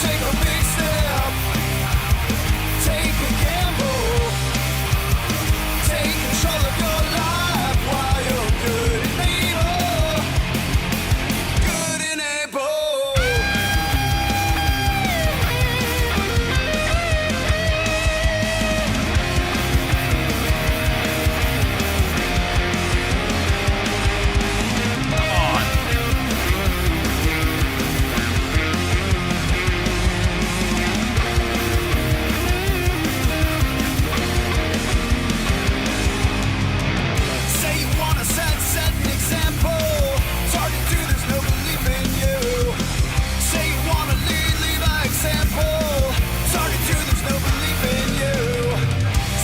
take a big step, take a gamble, take control of your life while you're good and able, good and able. Say you wanna set an example. It's hard to do, there's no belief in you. Say you wanna lead by example. It's hard to do, there's no belief in you.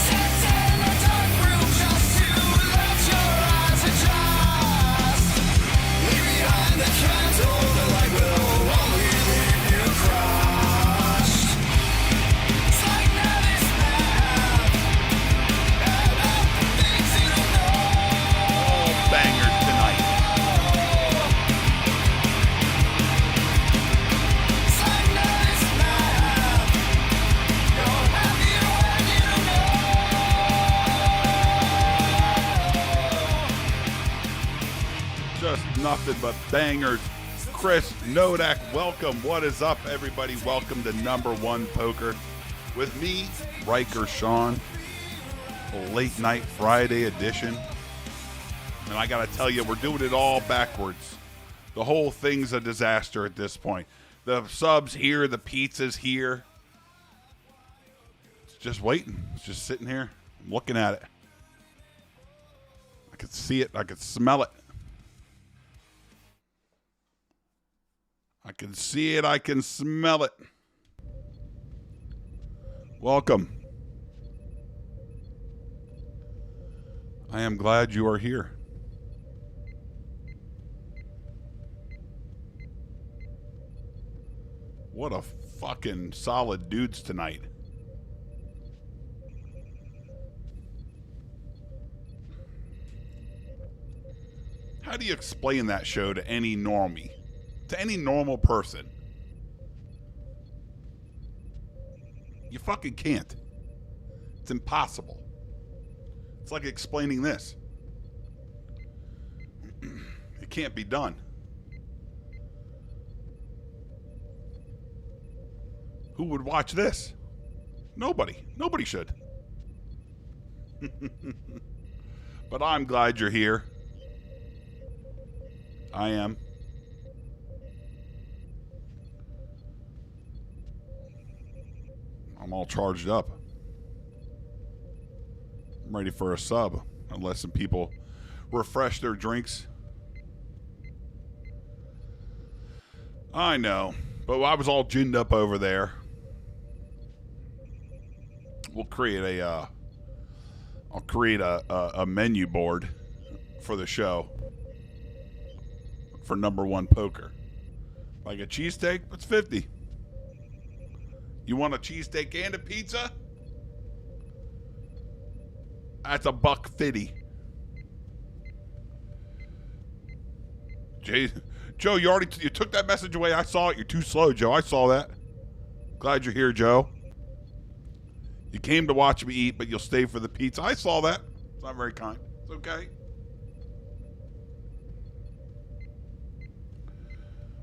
Sit in a dark room just to let your eyes adjust. Leave behind the candle, the light will only leave you crushed. It's like nervous math. Add up the things you don't know. All bangers tonight. It's like nervous math. You're happier when you know. Just nothing but bangers. Chris Nodak, welcome. What is up, everybody? Welcome to Number One Poker with me, Riker Sean. A late night Friday edition. And I got to tell you, we're doing it all backwards. The whole thing's a disaster at this point. The subs here, the pizza's here. It's just waiting. It's just sitting here. I'm looking at it. I could see it. I could smell it. I can see it. I can smell it. Welcome. I am glad you are here. What a fucking solid dudes tonight. How do you explain that show to any normie? To any normal person? You fucking can't. It's impossible. It's like explaining this. It can't be done. Who would watch this? Nobody. Nobody should. But I'm glad you're here. I am. I'm all charged up. I'm ready for a sub, unless some people refresh their drinks. I know, but I was all ginned up over there. We'll create I'll create a menu board for the show for Number One Poker. Like a cheesesteak, that's $50. You want a cheesesteak and a pizza? That's $1.50. Joe, you took that message away. I saw it. You're too slow, Joe. I saw that. Glad you're here, Joe. You came to watch me eat, but you'll stay for the pizza. I saw that. It's not very kind. It's okay.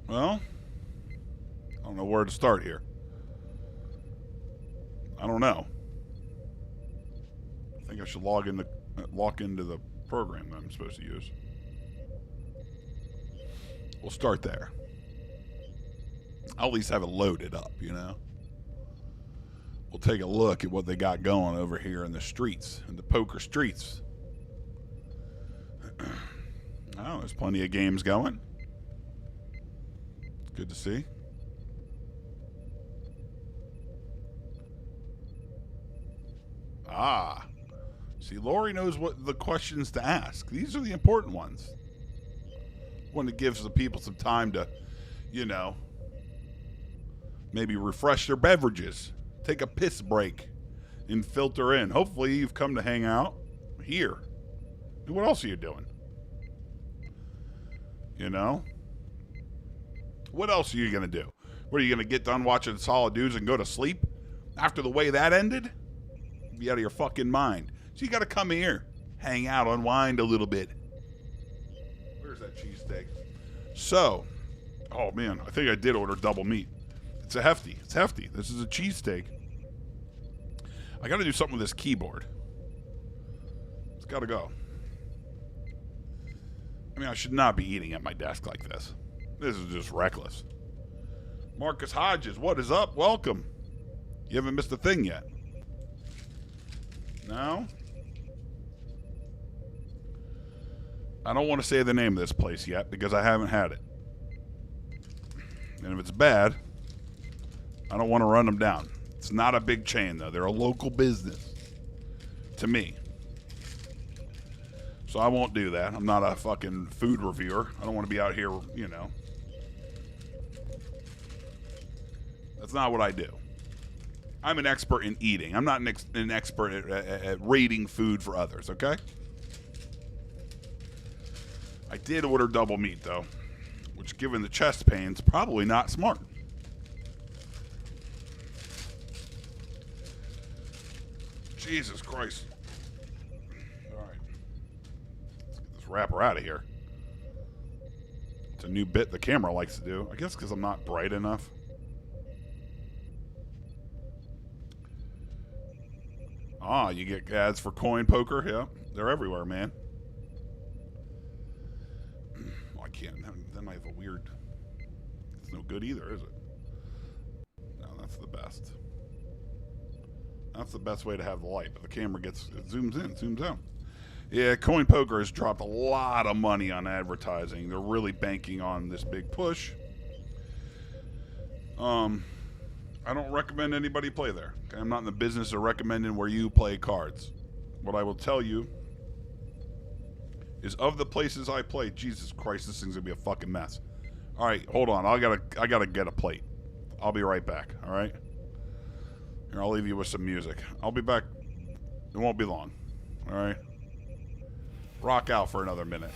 Well, I don't know where to start here. I don't know. I think I should log into the program that I'm supposed to use. We'll start there. I'll at least have it loaded up, you know? We'll take a look at what they got going over here in the streets, in the poker streets. Oh, there's plenty of games going. It's good to see. Ah. See, Lori knows what the questions to ask. These are the important ones. One that gives the people some time to, you know, maybe refresh their beverages, take a piss break, and filter in. Hopefully you've come to hang out here. And what else are you doing? You know? What else are you going to do? What are you going to get done watching Solid Dudes and go to sleep after the way that ended? Be out of your fucking mind. So you got to come here, hang out, unwind a little bit. Where's that cheesesteak? So, oh man, I think I did order double meat. It's a hefty. It's hefty. This is a cheesesteak. I got to do something with this keyboard. It's got to go. I mean, I should not be eating at my desk like this. This is just reckless. Marcus Hodges, what is up? Welcome. You haven't missed a thing yet. No? I don't want to say the name of this place yet because I haven't had it. And if it's bad, I don't want to run them down. It's not a big chain, though. They're a local business to me. So I won't do that. I'm not a fucking food reviewer. I don't want to be out here, you know. That's not what I do. I'm an expert in eating. I'm not an expert at rating food for others, okay? I did order double meat, though, which, given the chest pains, probably not smart. Jesus Christ. All right. Let's get this wrapper out of here. It's a new bit the camera likes to do. I guess because I'm not bright enough. Ah, you get ads for coin poker? Yeah, they're everywhere, man. Well, I can't. Then I have a weird... It's no good either, is it? No, that's the best. That's the best way to have the light. But the camera gets... It zooms in, zooms out. Yeah, coin poker has dropped a lot of money on advertising. They're really banking on this big push. I don't recommend anybody play there. Okay? I'm not in the business of recommending where you play cards. What I will tell you is of the places I play, Jesus Christ, this thing's gonna be a fucking mess. All right, hold on. I gotta get a plate. I'll be right back. All right. Here, I'll leave you with some music. I'll be back. It won't be long. All right. Rock out for another minute.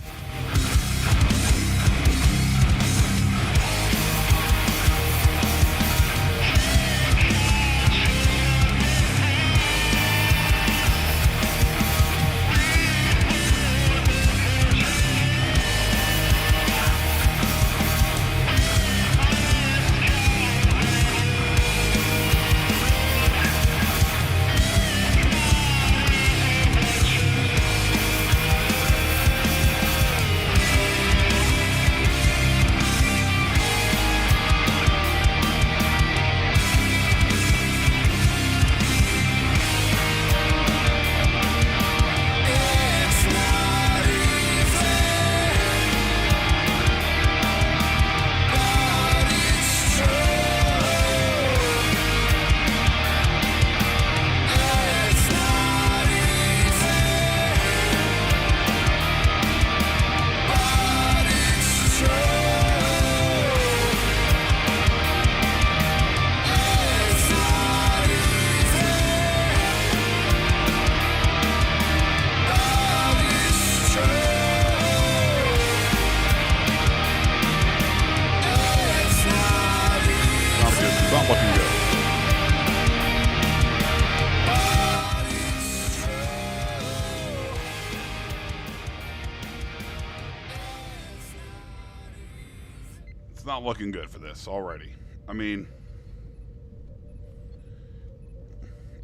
Not looking good for this already. I mean,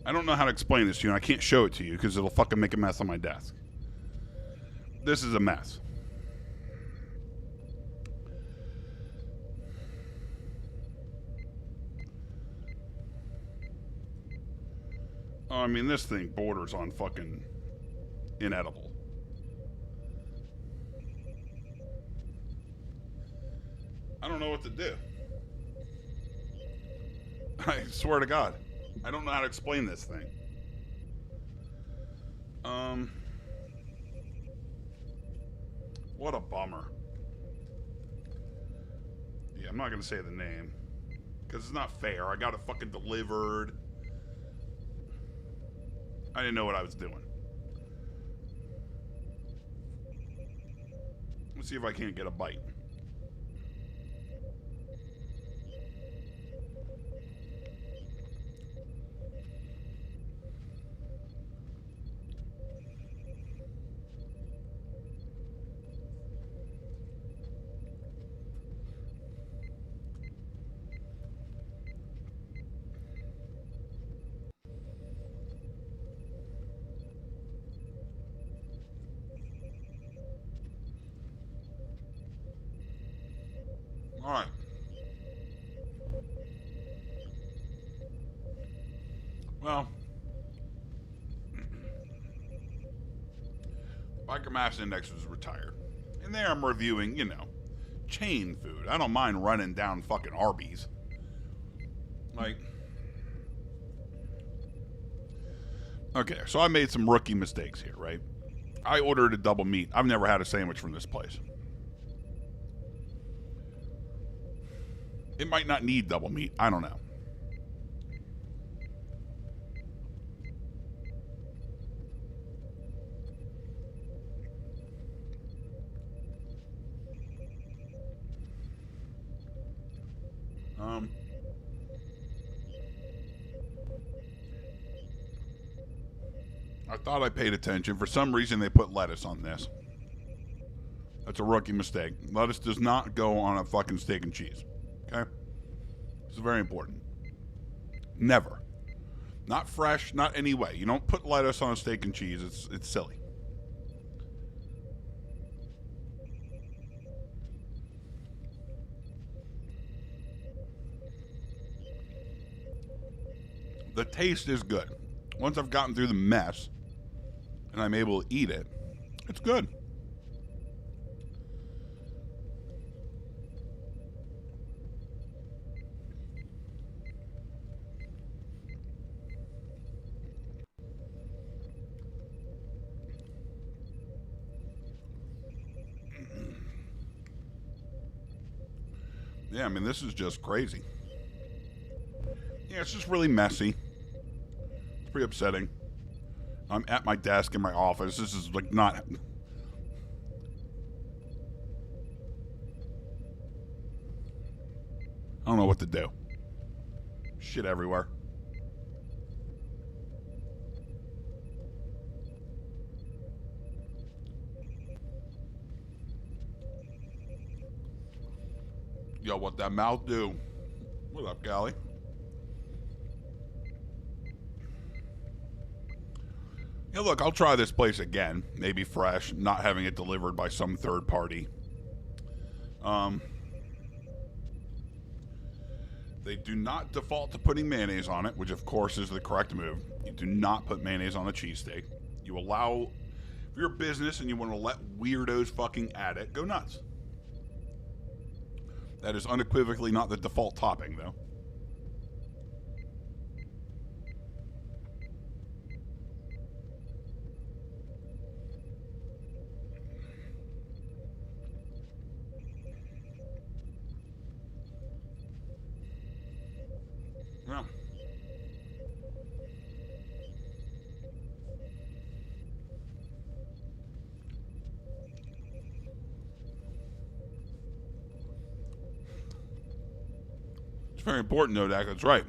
I don't know how to explain this to you, and I can't show it to you because it'll fucking make a mess on my desk. This is a mess. Oh, I mean, this thing borders on fucking inedible. I don't know what to do. I swear to God. I don't know how to explain this thing. What a bummer. Yeah, I'm not going to say the name. Because it's not fair. I got it fucking delivered. I didn't know what I was doing. Let's see if I can't get a bite. All right. Well, Biker Mass Index was retired. And there I'm reviewing, chain food. I don't mind running down fucking Arby's. Like, okay, so I made some rookie mistakes here, right? I ordered a double meat. I've never had a sandwich from this place. It might not need double meat. I don't know. I thought I paid attention. For some reason, they put lettuce on this. That's a rookie mistake. Lettuce does not go on a fucking steak and cheese. Okay? This is very important. Never. Not fresh, not any way. You don't put lettuce on a steak and cheese. It's silly. The taste is good. Once I've gotten through the mess and I'm able to eat it, it's good. Yeah, I mean, this is just crazy. Yeah, it's just really messy. It's pretty upsetting. I'm at my desk in my office. This is like not... I don't know what to do. Shit everywhere. Yo, what that mouth do? What up, Callie? Yeah, look, I'll try this place again. Maybe fresh, not having it delivered by some third party. They do not default to putting mayonnaise on it, which of course is the correct move. You do not put mayonnaise on a cheesesteak. You allow, if you're a business and you want to let weirdos fucking add it, go nuts. That is unequivocally not the default topping, though. Yeah. It's very important, though, Dak. That's right.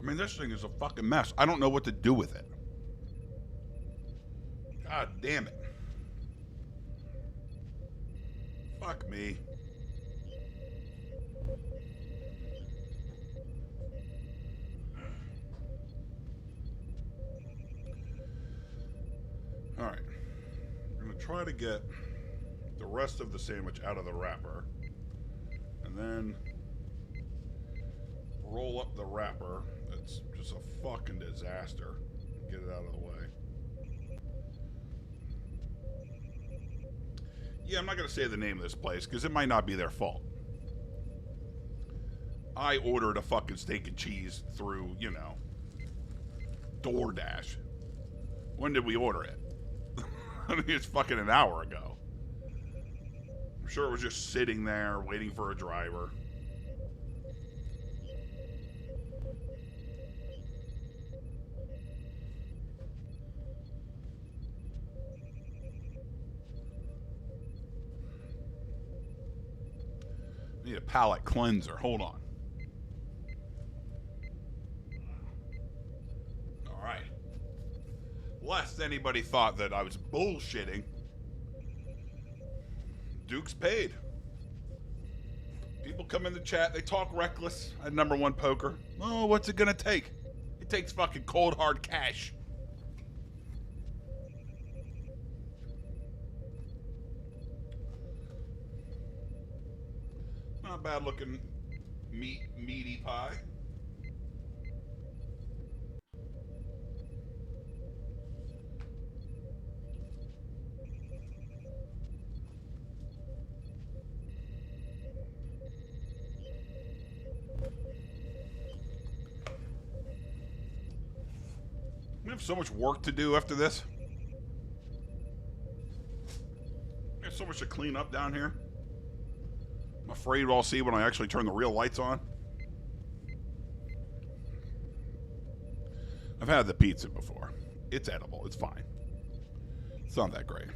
I mean, this thing is a fucking mess. I don't know what to do with it. God damn it. Fuck me. All right. I'm going to try to get the rest of the sandwich out of the wrapper. And then roll up the wrapper. It's just a fucking disaster. Get it out of the way. Yeah, I'm not going to say the name of this place because it might not be their fault. I ordered a fucking steak and cheese through, DoorDash. When did we order it? I mean, it's fucking an hour ago. I'm sure it was just sitting there waiting for a driver. I need a palate cleanser. Hold on. All right. Lest anybody thought that I was bullshitting, Duke's paid. People come in the chat, they talk reckless at number one poker. Oh, what's it gonna take? It takes fucking cold hard cash. Not a bad looking meaty pie. We have so much work to do after this. There's so much to clean up down here. I'm afraid I'll see when I actually turn the real lights on. I've had the pizza before. It's edible. It's fine. It's not that great.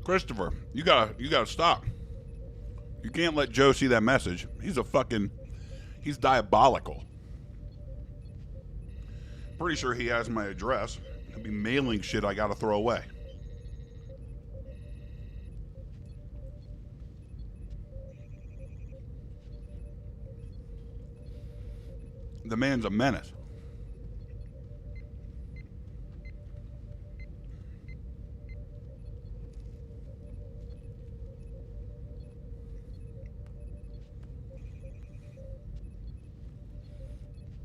Christopher, you gotta stop. You can't let Joe see that message. He's diabolical. Pretty sure he has my address. He'll be mailing shit I gotta throw away. The man's a menace.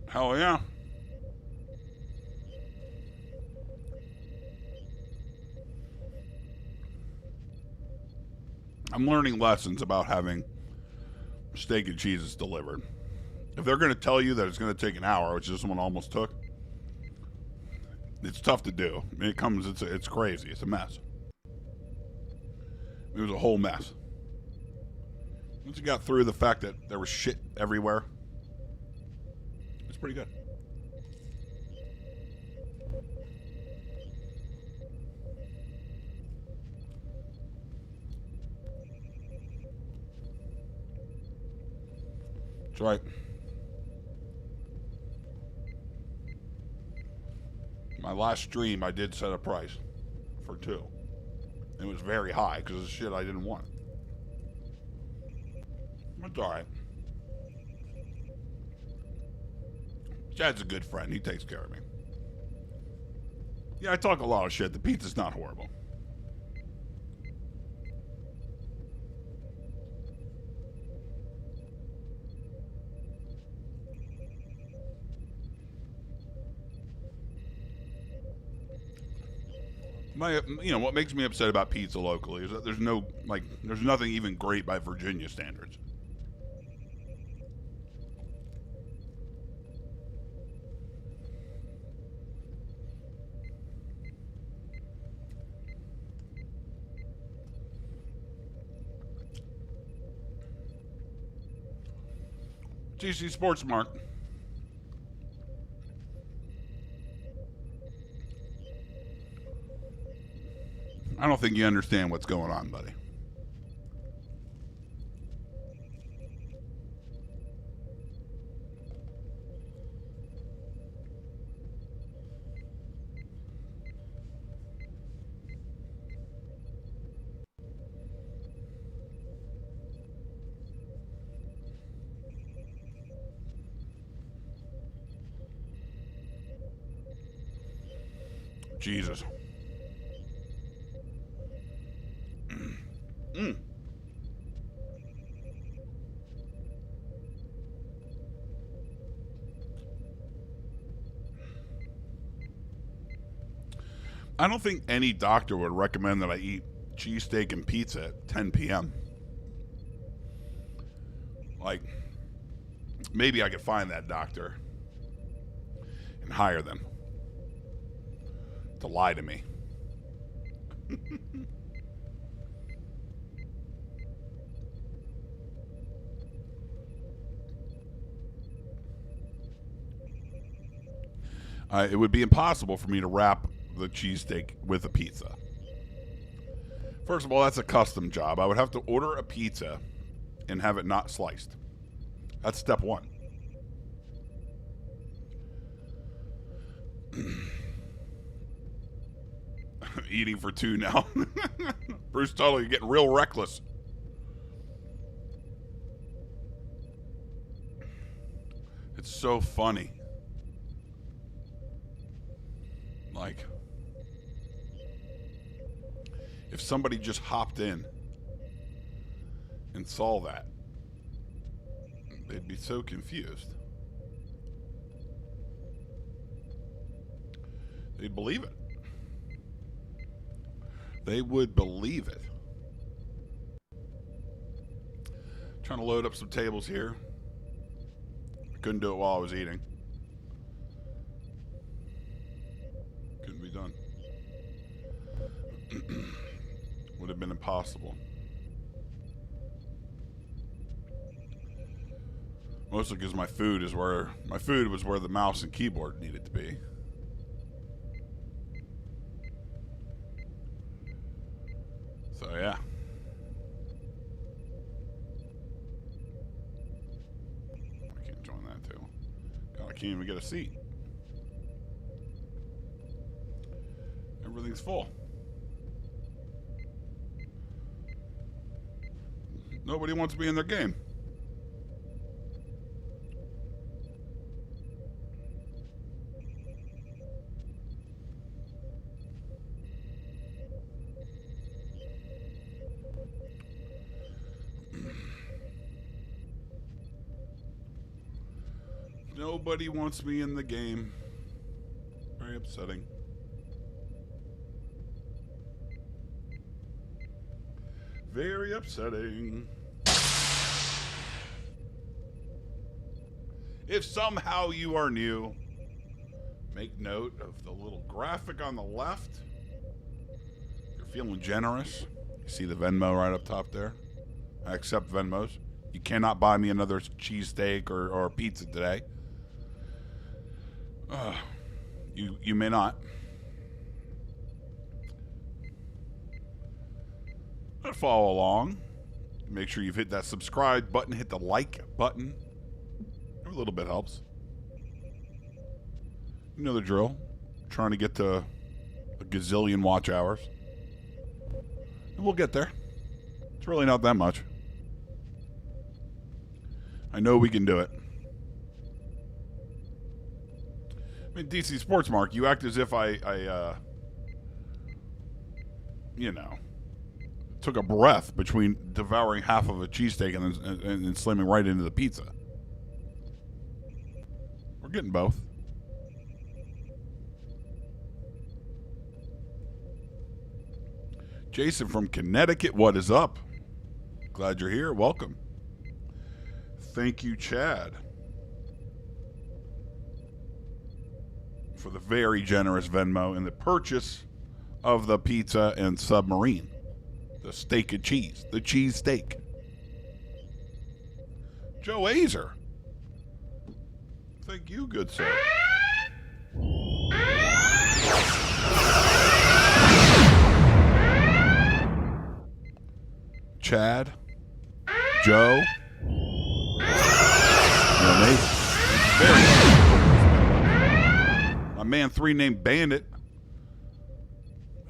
Hell yeah. I'm learning lessons about having steak and cheeses delivered. If they're going to tell you that it's going to take an hour, which this one almost took, it's tough to do. It's crazy. It's a mess. It was a whole mess. Once you got through the fact that there was shit everywhere, it's pretty good. That's right. My last stream, I did set a price for 2. It was very high because of shit I didn't want. It's all right. Chad's a good friend. He takes care of me. Yeah, I talk a lot of shit. The pizza's not horrible. What makes me upset about pizza locally is that there's nothing even great by Virginia standards. GC Sports Mark. I don't think you understand what's going on, buddy. Jesus. I don't think any doctor would recommend that I eat cheesesteak and pizza at 10 p.m. Like, maybe I could find that doctor and hire them to lie to me. It would be impossible for me to wrap the cheesesteak with a pizza. First of all, that's a custom job. I would have to order a pizza and have it not sliced. That's step one. Eating for 2 now. Bruce Tuttle, you're getting real reckless. It's so funny. Like, if somebody just hopped in and saw that, they'd be so confused. They'd believe it. They would believe it. Trying to load up some tables here. I couldn't do it while I was eating. Couldn't be done. Would have been impossible. Mostly because my food was where the mouse and keyboard needed to be. So yeah. I can't join that too. God, I can't even get a seat. Everything's full. Nobody wants to be in their game. Nobody wants me in the game. Very upsetting. Very upsetting. If somehow you are new, make note of the little graphic on the left. If you're feeling generous, you see the Venmo right up top there. I accept Venmos. You cannot buy me another cheesesteak or pizza today. You may not. Follow along. Make sure you've hit that subscribe button, hit the like button. Every little bit helps. You know the drill. Trying to get to a gazillion watch hours. And we'll get there. It's really not that much. I know we can do it. I mean, DC Sports Mark, you act as if I took a breath between devouring half of a cheesesteak and slamming right into the pizza. We're getting both. Jason from Connecticut, what is up? Glad you're here. Welcome. Thank you, Chad, for the very generous Venmo and the purchase of the pizza and submarine. The steak and cheese. The cheese steak. Joe Azer. Thank you, good sir. Chad. Joe. You're amazing. Very nice. My man 3 named Bandit,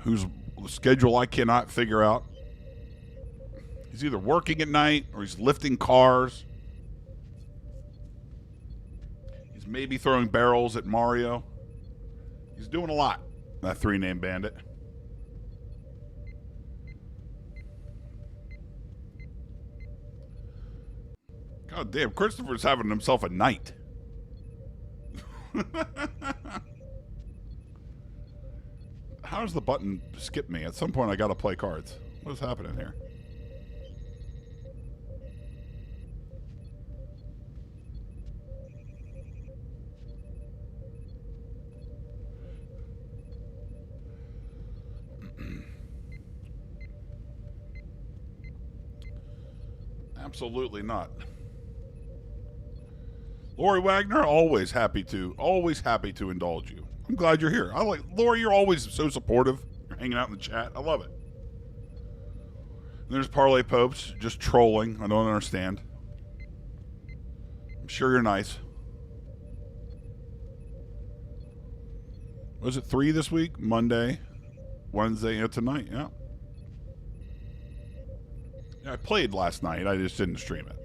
whose schedule I cannot figure out. He's either working at night or he's lifting cars. He's maybe throwing barrels at Mario. He's doing a lot, that 3 named Bandit. God damn, Christopher's having himself a night. How does the button skip me? At some point I gotta play cards. What is happening here? Absolutely not. Lori Wagner, always happy to indulge you. I'm glad you're here. I like Lori. You're always so supportive. You're hanging out in the chat. I love it. And there's Parlay Popes just trolling. I don't understand. I'm sure you're nice. Was it 3 this week? Monday, Wednesday, and tonight. Yeah. I played last night. I just didn't stream it.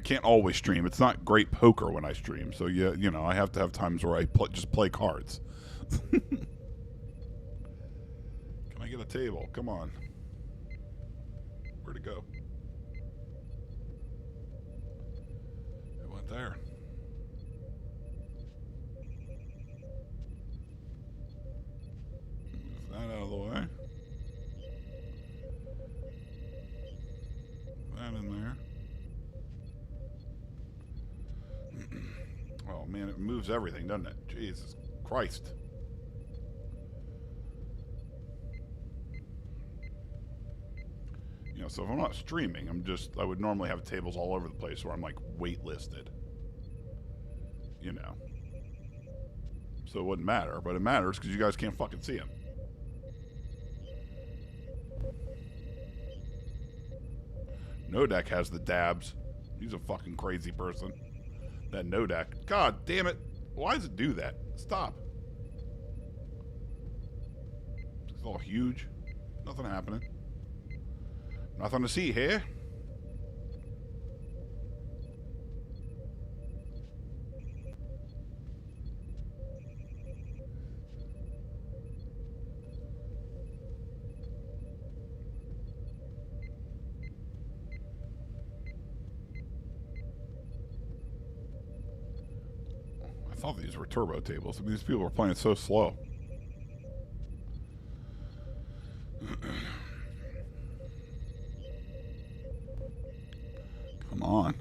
can't always stream. It's not great poker when I stream. So yeah, you know, I have to have times where I just play cards. Can I get a table? Come on. Where'd it go? It went there. Move that out of the way. That in there. Oh man, it moves everything, doesn't it? Jesus Christ. You know, so if I'm not streaming, I would normally have tables all over the place where I'm like waitlisted. You know. So it wouldn't matter, but it matters because you guys can't fucking see them. Nodak has the dabs. He's a fucking crazy person. That Nodak. God damn it. Why does it do that? Stop. It's all huge. Nothing happening. Nothing to see here. I thought these were turbo tables. I mean, these people were playing so slow. Come on.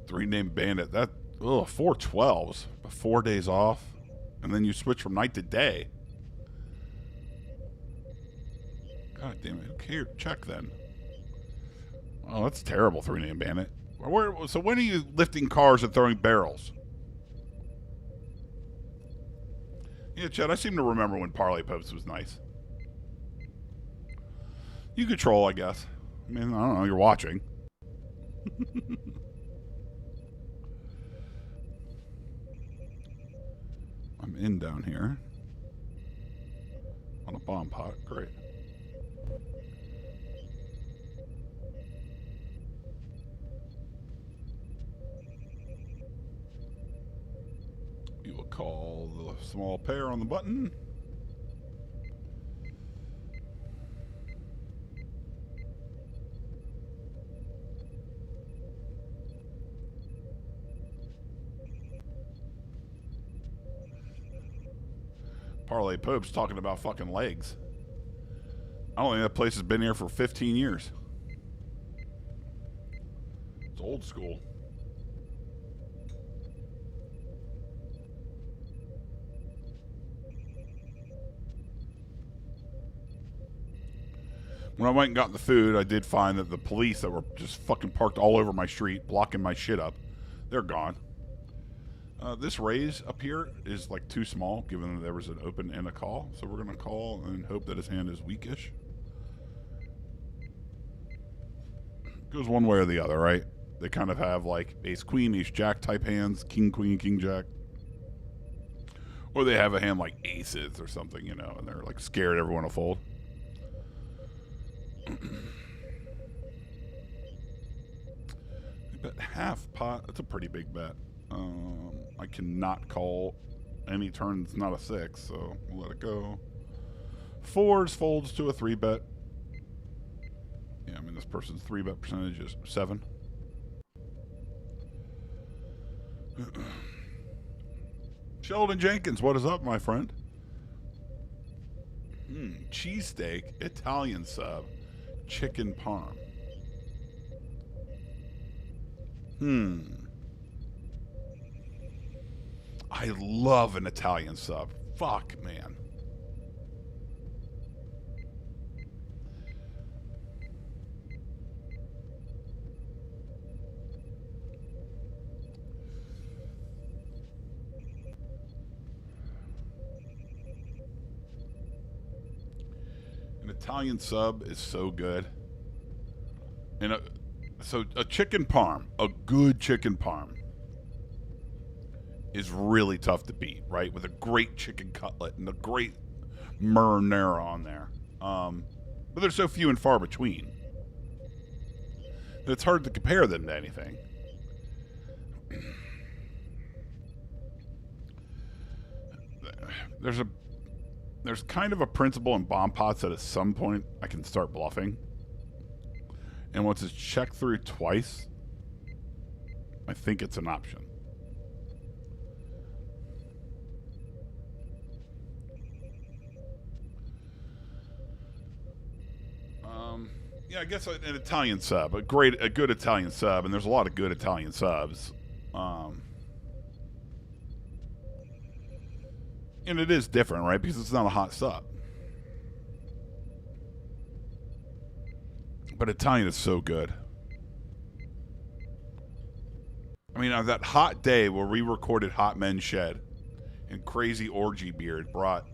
Three-name bandit. That, 4 12s. 4 days off. And then you switch from night to day. God damn it. Who cares? Check then. Oh, that's terrible, three-name bandit. So when are you lifting cars and throwing barrels? Yeah, Chad, I seem to remember when Parlay Popes was nice. You control, I guess. I mean, I don't know, you're watching. I'm in down here. On a bomb pot. Great. We will call the small pair on the button. Parlay Pope's talking about fucking legs. I don't think that place has been here for 15 years. It's old school. When I went and got the food, I did find that the police that were just fucking parked all over my street, blocking my shit up, they're gone. This raise up here is like too small, given that there was an open and a call. So we're going to call and hope that his hand is weakish. Goes one way or the other, right? They kind of have like ace queen, ace jack type hands, king queen, king jack. Or they have a hand like aces or something, you know, and they're like scared everyone will fold. They bet half pot. That's a pretty big bet. I cannot call any turn that's not a 6, so we'll let it go. 4s folds to a 3-bet. Yeah, I mean, this person's 3-bet percentage is 7. Sheldon Jenkins, what is up, my friend? Cheesesteak, Italian sub, chicken parm. I love an Italian sub. Fuck, man. An Italian sub is so good. And So a chicken parm, a good chicken parm, is really tough to beat, right? With a great chicken cutlet and a great marinara on there. But they're so few and far between that it's hard to compare them to anything. There's kind of a principle in bomb pots that at some point I can start bluffing. And once it's checked through twice, I think it's an option. Yeah, I guess an Italian sub, a good Italian sub, and there's a lot of good Italian subs. And it is different, right? Because it's not a hot sub. But Italian is so good. I mean, on that hot day where we recorded Hot Men Shed and Crazy Orgy Beard brought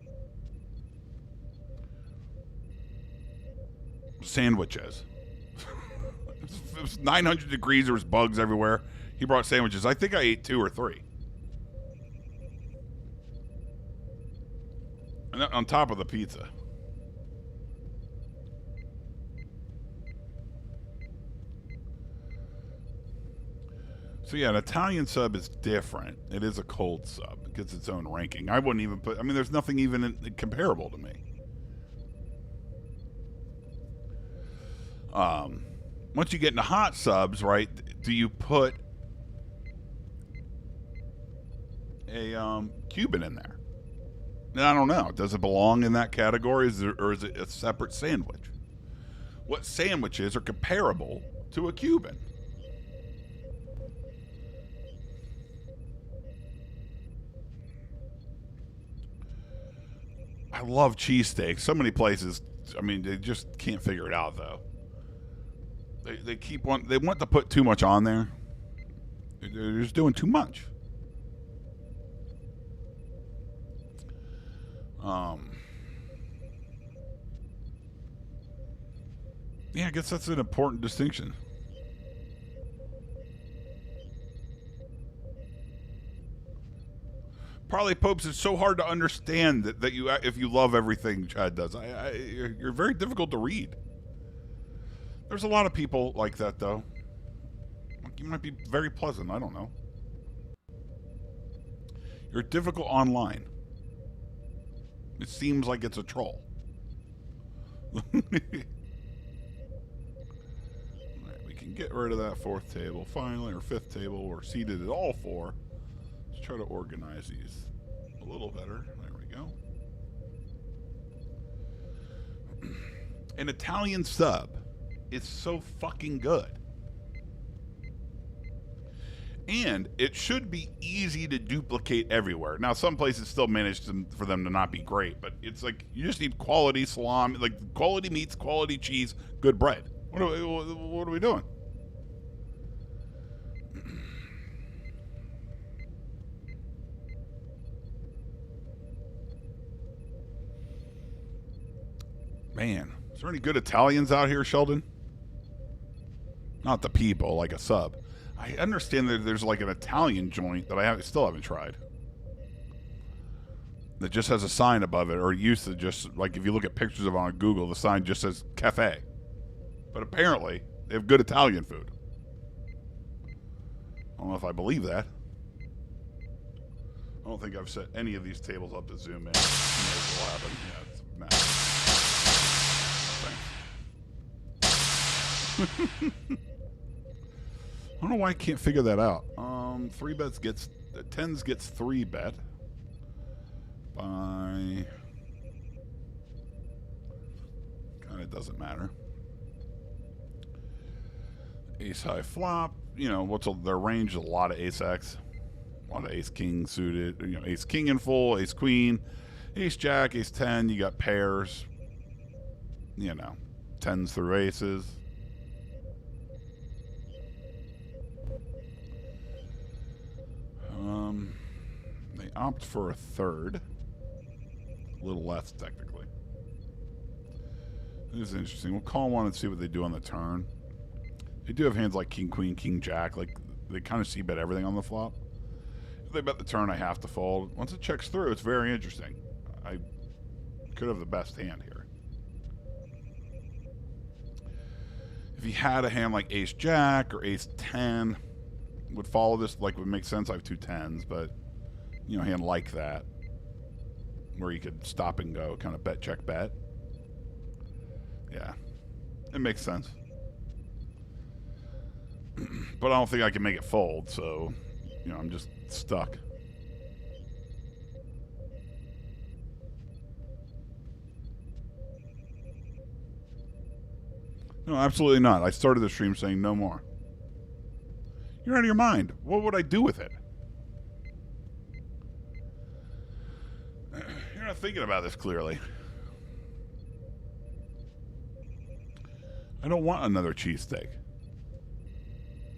sandwiches. It was 900 degrees. There was bugs everywhere. He brought sandwiches. I think I ate 2 or 3. And on top of the pizza. So yeah, an Italian sub is different. It is a cold sub. It gets its own ranking. I wouldn't even put... I mean, there's nothing even comparable to me. Once you get into hot subs, right, do you put a Cuban in there? And I don't know. Does it belong in that category, or is it a separate sandwich? What sandwiches are comparable to a Cuban? I love cheesesteaks. So many places, I mean, they just can't figure it out, though. They want to put too much on there. They're just doing too much. Yeah, I guess that's an important distinction. Parley Popes is so hard to understand that you if you love everything Chad does. You're very difficult to read. There's a lot of people like that, though. You might be very pleasant. I don't know. You're difficult online. It seems like it's a troll. Alright, we can get rid of that 4th table finally, or 5th table. We're seated at all 4. Let's try to organize these a little better. There we go. An Italian sub is so fucking good. And it should be easy to duplicate everywhere. Now, some places still manage for them to not be great, but it's like you just need quality salami, like quality meats, quality cheese, good bread. What are we doing? Man, is there any good Italians out here, Sheldon? Not the people, like a sub. I understand that there's like an Italian joint that I still haven't tried. That just has a sign above it, or used to just, like if you look at pictures of it on Google, the sign just says cafe. But apparently, they have good Italian food. I don't know if I believe that. I don't think I've set any of these tables up to zoom in. What will happen. Yeah, it's a mess. Thanks. I don't know why I can't figure that out. 3 bets gets... Tens gets 3 bet. By... Kind of doesn't matter. Ace high flop. You know, their range is a lot of ace X. A lot of ace king suited. You know, ace king in full, ace queen, ace jack, ace 10. You got pairs. You know, 10s through aces. They opt for a 3rd. A little less, technically. This is interesting. We'll call one and see what they do on the turn. They do have hands like king, queen, king, jack. Like, they kind of see bet everything on the flop. If they bet the turn, I have to fold. Once it checks through, it's very interesting. I could have the best hand here. If he had a hand like ace jack or ace 10, would follow this, like, would make sense. I have two tens, but, you know, a hand like that, where you could stop and go, kind of bet, check, bet. Yeah, it makes sense. But I don't think I can make it fold, so, you know, I'm just stuck. No, absolutely not. I started the stream saying no more. You're out of your mind. What would I do with it? You're not thinking about this clearly. I don't want another cheesesteak.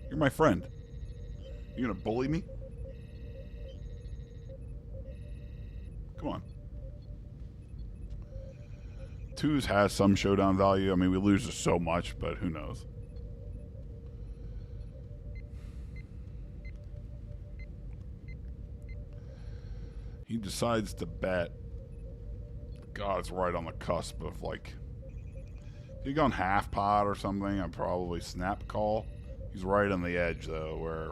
You're my friend. You gonna bully me? Come on. Twos has some showdown value. I mean, we lose just so much, but who knows? He decides to bet. God, it's right on the cusp of, like, if he'd gone half pot or something, I'd probably snap call. He's right on the edge, though, where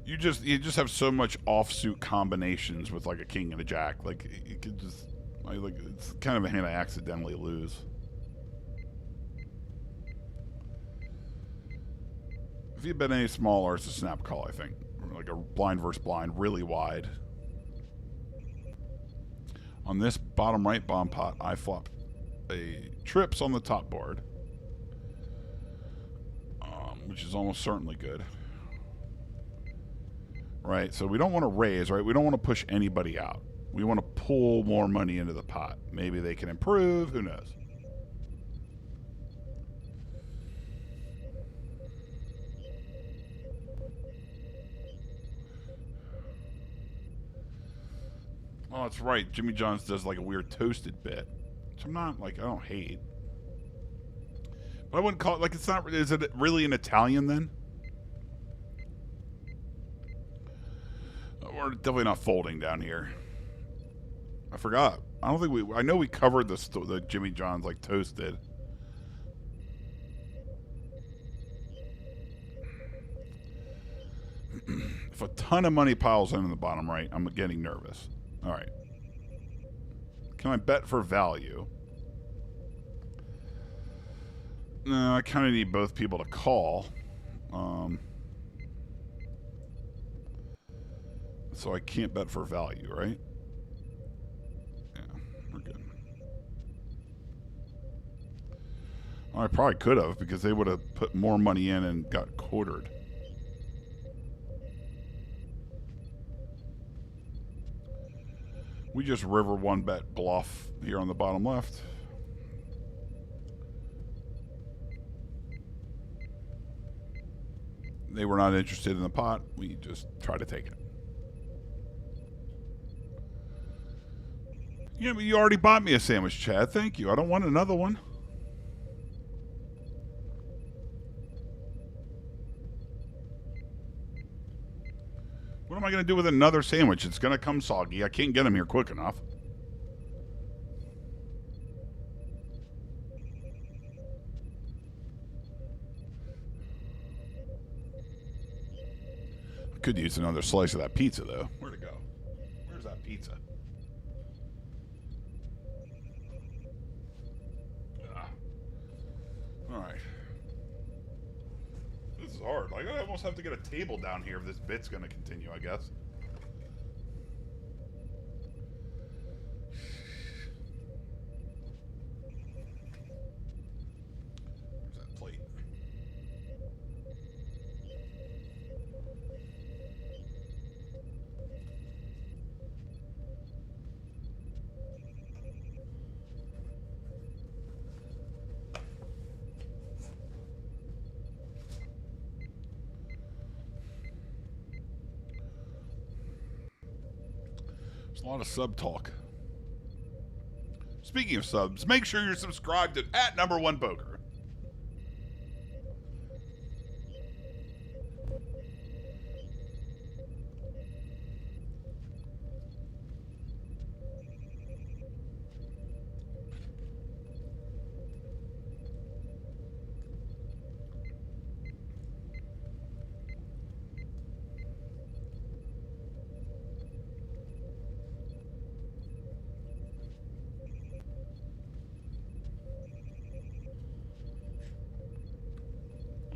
you just have so much offsuit combinations with, like, a king and a jack. Like, you could just, like, it's kind of a hand I accidentally lose. If you bet any smaller, it's a snap call, I think. Like a blind versus blind, really wide. On this bottom right bomb pot, I flop a trips on the top board, which is almost certainly good. Right, so we don't want to raise, right? We don't want to push anybody out. We want to pull more money into the pot. Maybe they can improve, who knows? Oh, that's right. Jimmy John's does like a weird toasted bit, which I'm not, like, I don't hate. But I wouldn't call it, like, it's not, is it really an Italian then? We're definitely not folding down here. I forgot. I don't think I know we covered the Jimmy John's, like, toasted. If a ton of money piles in the bottom right, I'm getting nervous. All right. Can I bet for value? No, I kind of need both people to call. So I can't bet for value, right? Yeah, we're good. Well, I probably could have, because they would have put more money in and got quartered. We just river one bet bluff here on the bottom left. They were not interested in the pot. We just try to take it. Yeah, but you already bought me a sandwich, Chad. Thank you. I don't want another one. What am I going to do with another sandwich? It's going to come soggy. I can't get them here quick enough. I could use another slice of that pizza, though. Where'd it go? Where's that pizza? All right. This is hard. Like, I almost have to get a table down here if this bit's going to continue, I guess. Where's that plate? There's a lot of sub talk. speaking of subs, make sure you're subscribed at Number One Poker.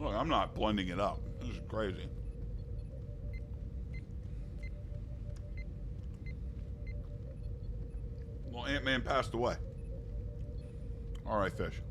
Look, I'm not blending it up. This is crazy. Well, Ant-Man passed away. All right, fish.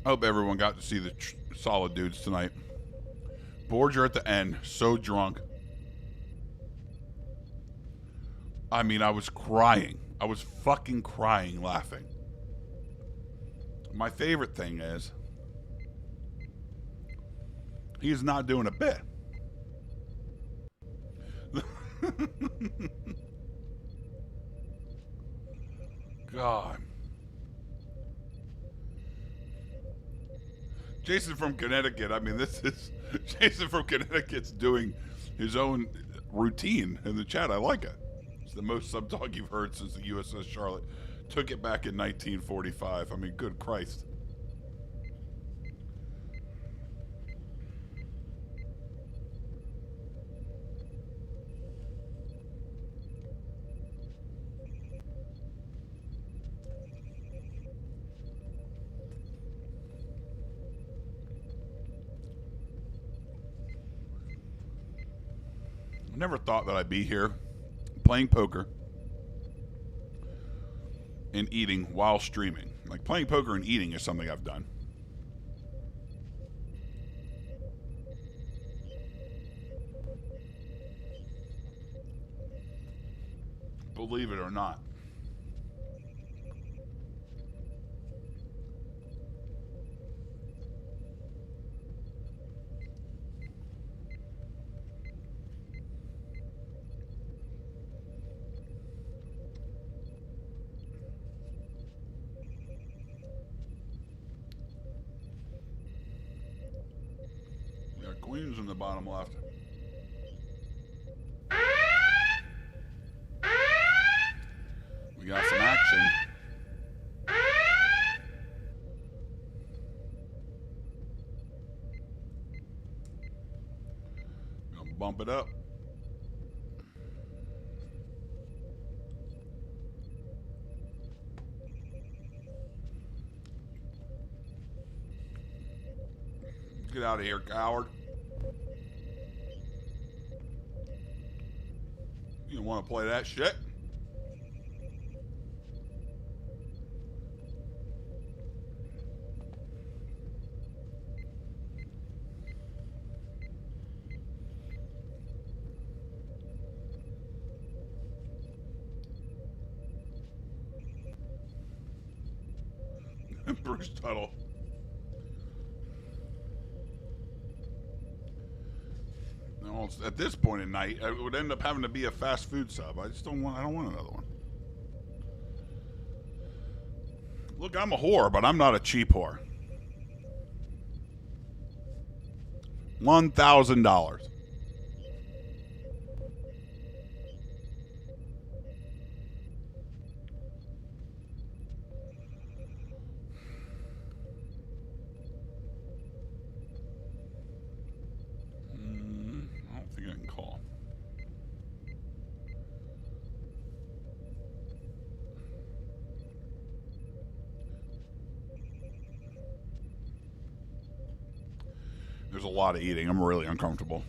I hope everyone got to see the solid dudes tonight. Borger at the end, so drunk. I mean, I was crying. I was fucking crying laughing. My favorite thing is he's not doing a bit. God. Jason from Connecticut. I mean, this is Jason from Connecticut's doing his own routine in the chat. I like it. It's the most sub talk you've heard since the USS Charlotte took it back in 1945. I mean, good Christ. Never thought that I'd be here playing poker and eating while streaming. Like, playing poker and eating is something I've done. Believe it or not. Queens in the bottom left. We got some action. Gonna bump it up. Get out of here, coward. You don't want to play that shit? Bruce Tuttle. No, at this point in night, it would end up having to be a fast food sub. I don't want another one. Look, I'm a whore, but I'm not a cheap whore. $1,000. There's a lot of eating. I'm really uncomfortable.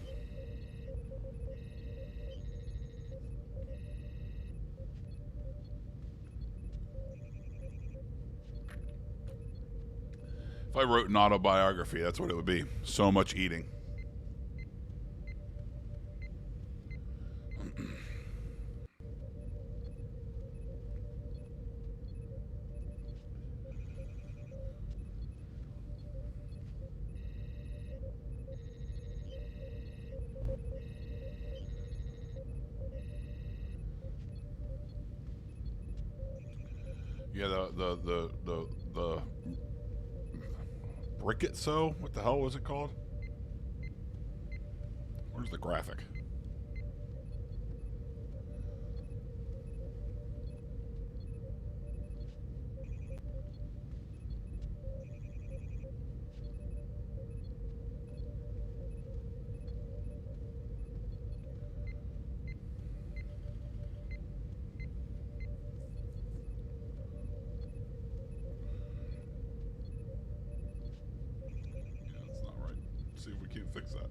If I wrote an autobiography, that's what it would be. So much eating. Yeah, the Bricket So? What the hell was it called? Where's the graphic? Yeah, that's not right. Let's see if we can't fix that.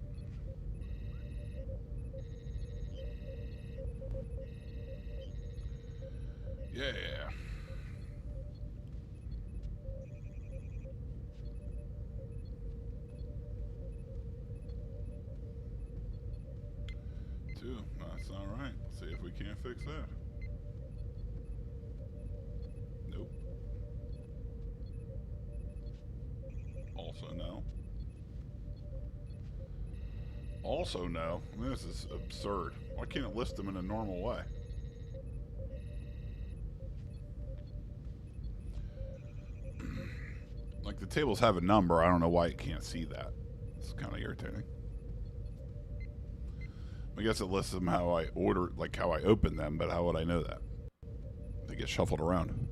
Yeah. Two. That's not right. Let's see if we can't fix that. Nope. Also no. Also no. I mean, this is absurd. Why can't it list them in a normal way? Like the tables have a number. I don't know why it can't see that. It's kind of irritating. I guess it lists them how I order, like how I open them, but how would I know that? They get shuffled around.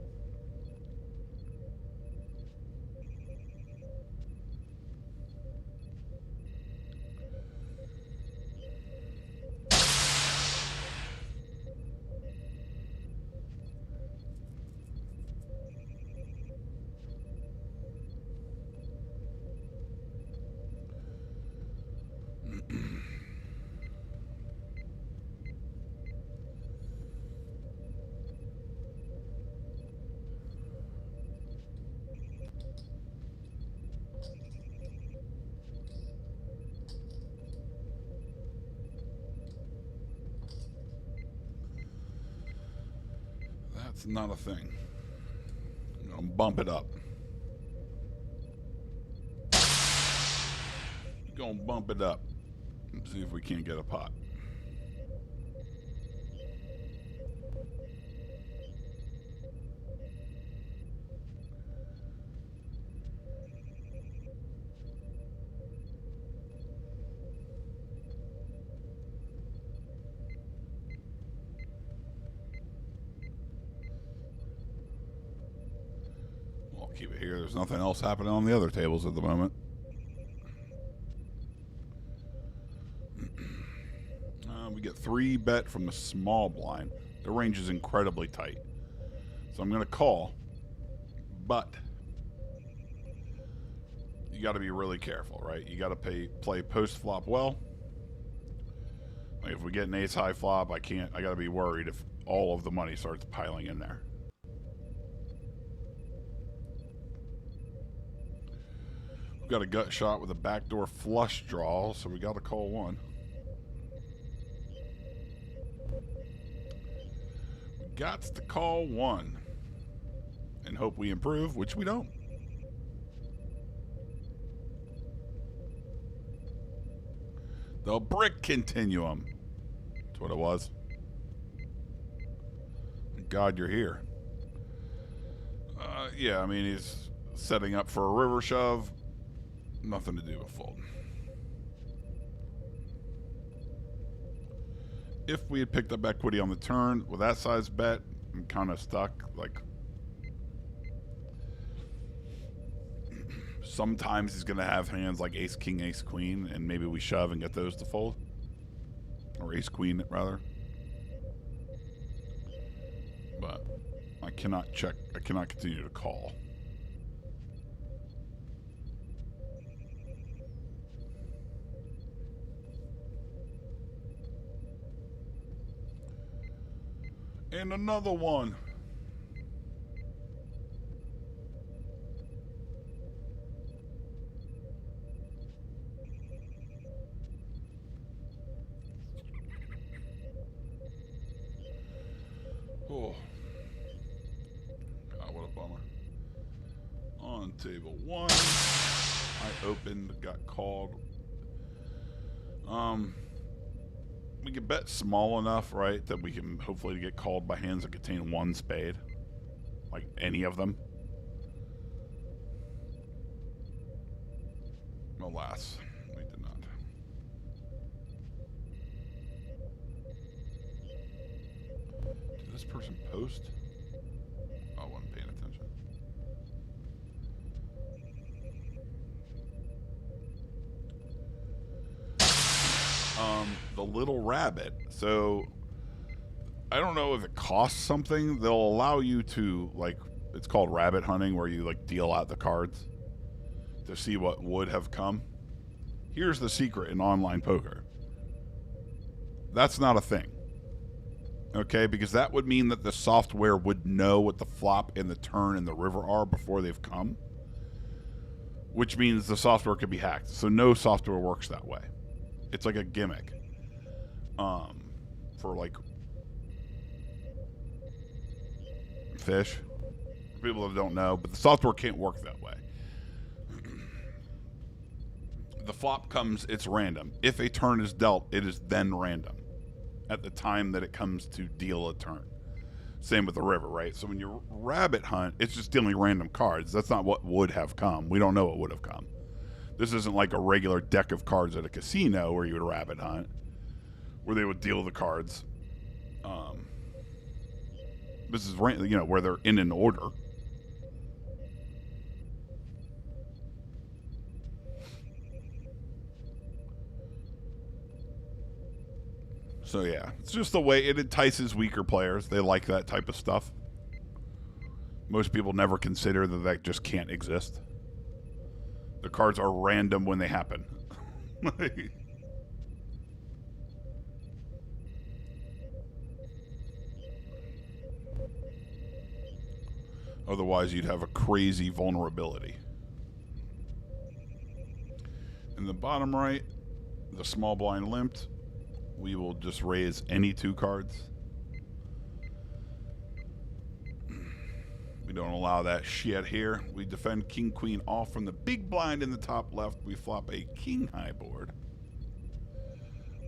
That's not a thing. I'm gonna bump it up. Gonna bump it up and see if we can't get a pot. I'll keep it here. There's nothing else happening on the other tables at the moment. We get 3-bet from the small blind. The range is incredibly tight. So I'm going to call. But you got to be really careful, right? You got to play post-flop well. Like if we get an ace-high flop, I got to be worried if all of the money starts piling in there. We've got a gut shot with a backdoor flush draw, so we got to call one. Got to call one and hope we improve, which we don't. The brick continuum. That's what it was. God, you're here. Yeah, I mean, he's setting up for a river shove. Nothing to do with fold. If we had picked up equity on the turn with that size bet, I'm kind of stuck. Like, sometimes he's going to have hands like ace, king, ace, queen, and maybe we shove and get those to fold. Or ace, queen, rather. But I cannot check. I cannot continue to call. And another one. Table 1. I opened, got called. We can bet small enough, right, that we can hopefully get called by hands that contain 1 spade. Like any of them. Alas, we did not. Did this person post? I wasn't paying attention. The little rabbit. So I don't know if it costs something. They'll allow you to, like, it's called rabbit hunting, where you like deal out the cards to see what would have come. Here's the secret in online poker. That's not a thing. Okay, because that would mean that the software would know what the flop and the turn and the river are before they've come, which means the software could be hacked. So no software works that way. It's like a gimmick. For like fish, for people that don't know, but the software can't work that way. The flop comes, it's random. If a turn is dealt, it is then random at the time that it comes to deal a turn. Same with the river, right? So when you rabbit hunt, it's just dealing random cards. That's not what would have come. We don't know what would have come. This isn't like a regular deck of cards at a casino where you would rabbit hunt, where they would deal the cards. This is, you know, where they're in an order. So yeah, it's just the way it entices weaker players. They like that type of stuff. Most people never consider that that just can't exist. The cards are random when they happen. Otherwise, you'd have a crazy vulnerability. In the bottom right, the small blind limped. We will just raise any 2 cards. We don't allow that shit here. We defend king, queen off from the big blind in the top left. We flop a king high board.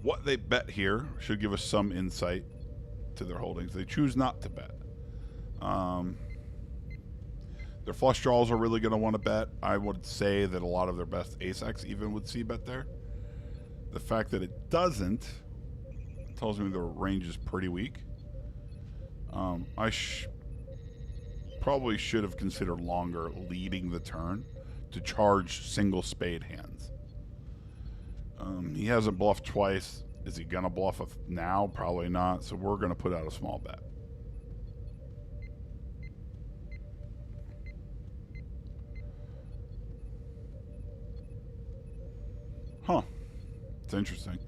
What they bet here should give us some insight to their holdings. They choose not to bet. Their flush draws are really going to want to bet. I would say that a lot of their best ace-x even would see bet there. The fact that it doesn't tells me the range is pretty weak. I probably should have considered longer leading the turn to charge single spade hands. He hasn't bluffed twice. Is he going to bluff now? Probably not. So we're going to put out a small bet. Huh. It's interesting.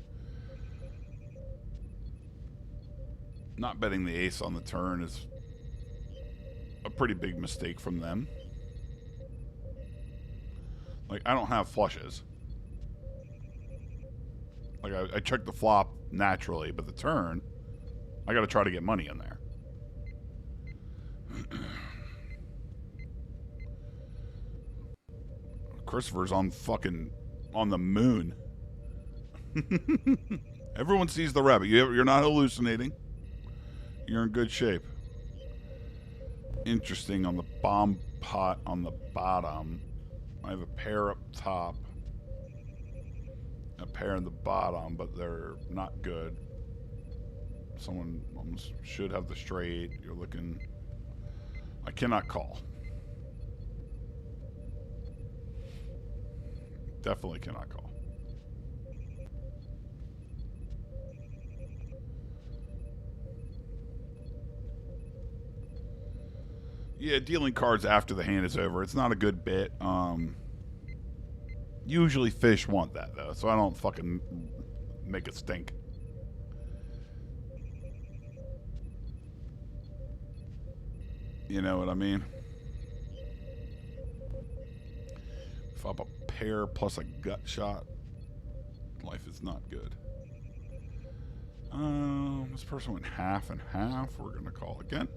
Not betting the ace on the turn is a pretty big mistake from them. Like, I don't have flushes. Like, I check the flop naturally, but the turn, I got to try to get money in there. Christopher's on the moon. Everyone sees the rabbit. You're not hallucinating. You're in good shape. Interesting. On the bomb pot on the bottom, I have a pair up top, a pair in the bottom, but they're not good. Someone almost should have the straight. You're looking. I cannot call. Definitely cannot call. Yeah, dealing cards after the hand is over. It's not a good bit. Usually fish want that, though, so I don't fucking make it stink. You know what I mean? Flop a pair plus a gut shot. Life is not good. This person went half and half. We're going to call again.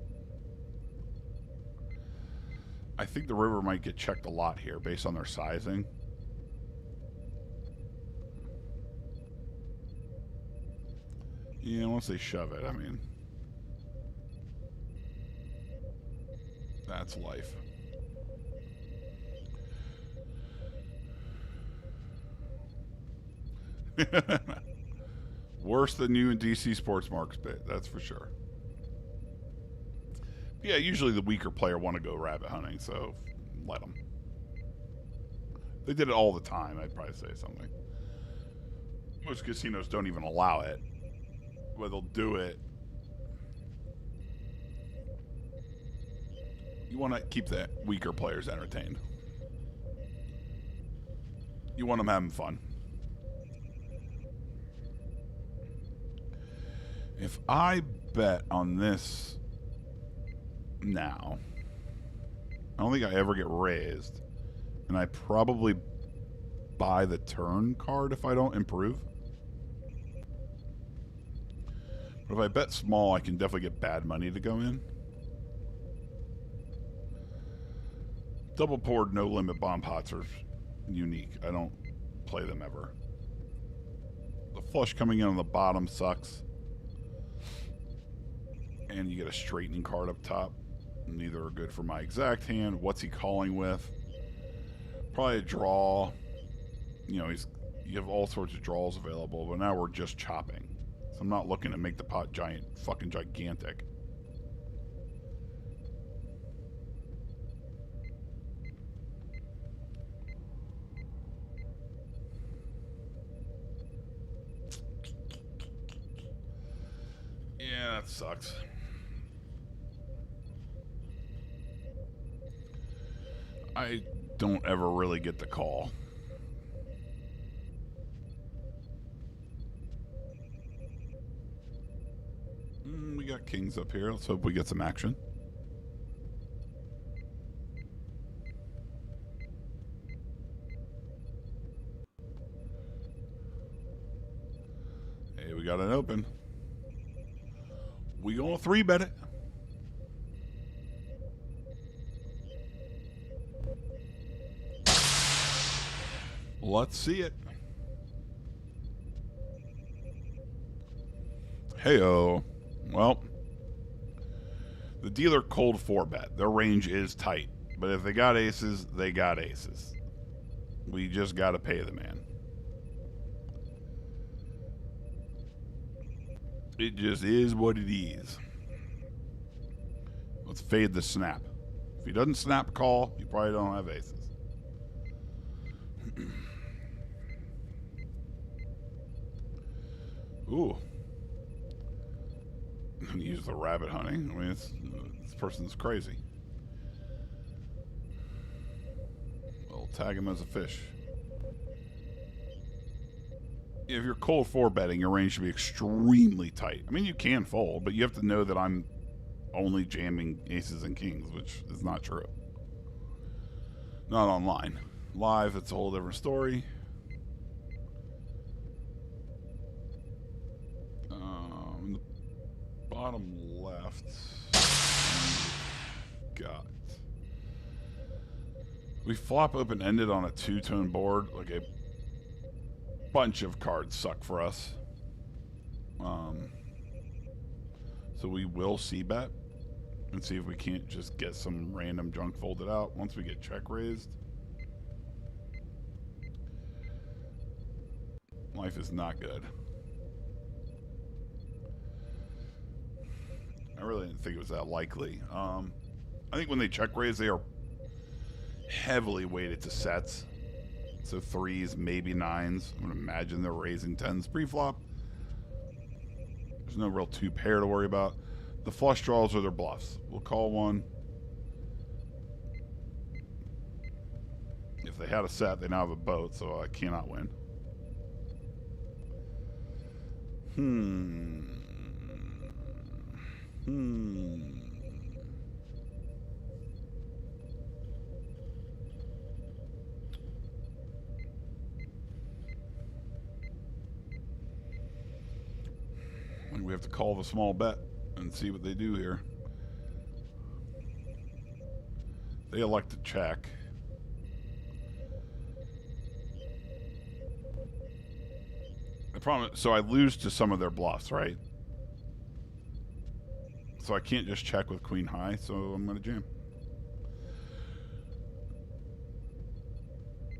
I think the river might get checked a lot here based on their sizing. Yeah, once they shove it, I mean, that's life. Worse than you and DC Sports Marks bit, that's for sure. Yeah, usually the weaker player want to go rabbit hunting, so let them. They did it all the time, I'd probably say something. Most casinos don't even allow it, but they'll do it. You want to keep the weaker players entertained. You want them having fun. If I bet on this now, I don't think I ever get raised, and I probably buy the turn card if I don't improve. But if I bet small, I can definitely get bad money to go in. Double poured no limit bomb pots are unique. I don't play them ever. The flush coming in on the bottom sucks. And you get a straightening card up top. Neither are good for my exact hand. What's he calling with? Probably a draw. You know, you have all sorts of draws available, but now we're just chopping. So I'm not looking to make the pot fucking gigantic. Yeah, that sucks. I don't ever really get the call. We got kings up here. Let's hope we get some action. Hey, we got an open. We gonna 3-bet it. Let's see it. Heyo. Well, the dealer cold 4-bet. Their range is tight, but if they got aces, they got aces. We just got to pay the man. It just is what it is. Let's fade the snap. If he doesn't snap call, you probably don't have aces. Ooh. Use the rabbit hunting. I mean, this person's crazy. We'll tag him as a fish. If you're cold 4-betting, your range should be extremely tight. I mean, you can fold, but you have to know that I'm only jamming aces and kings, which is not true. Not online. Live, it's a whole different story. In the bottom left, got. We flop open-ended on a 2-tone board. Like a bunch of cards suck for us. So we will c-bet and see if we can't just get some random junk folded out once we get check raised. Life is not good. I really didn't think it was that likely. I think when they check raise, they are heavily weighted to sets. So 3s, maybe 9s. I'm going to imagine they're raising 10s pre-flop. There's no real 2-pair to worry about. The flush draws are their bluffs. We'll call one. If they had a set, they now have a boat, so I cannot win. We have to call the small bet and see what they do here. They elect to check. The problem, so I lose to some of their bluffs, right? So I can't just check with queen high, so I'm going to jam.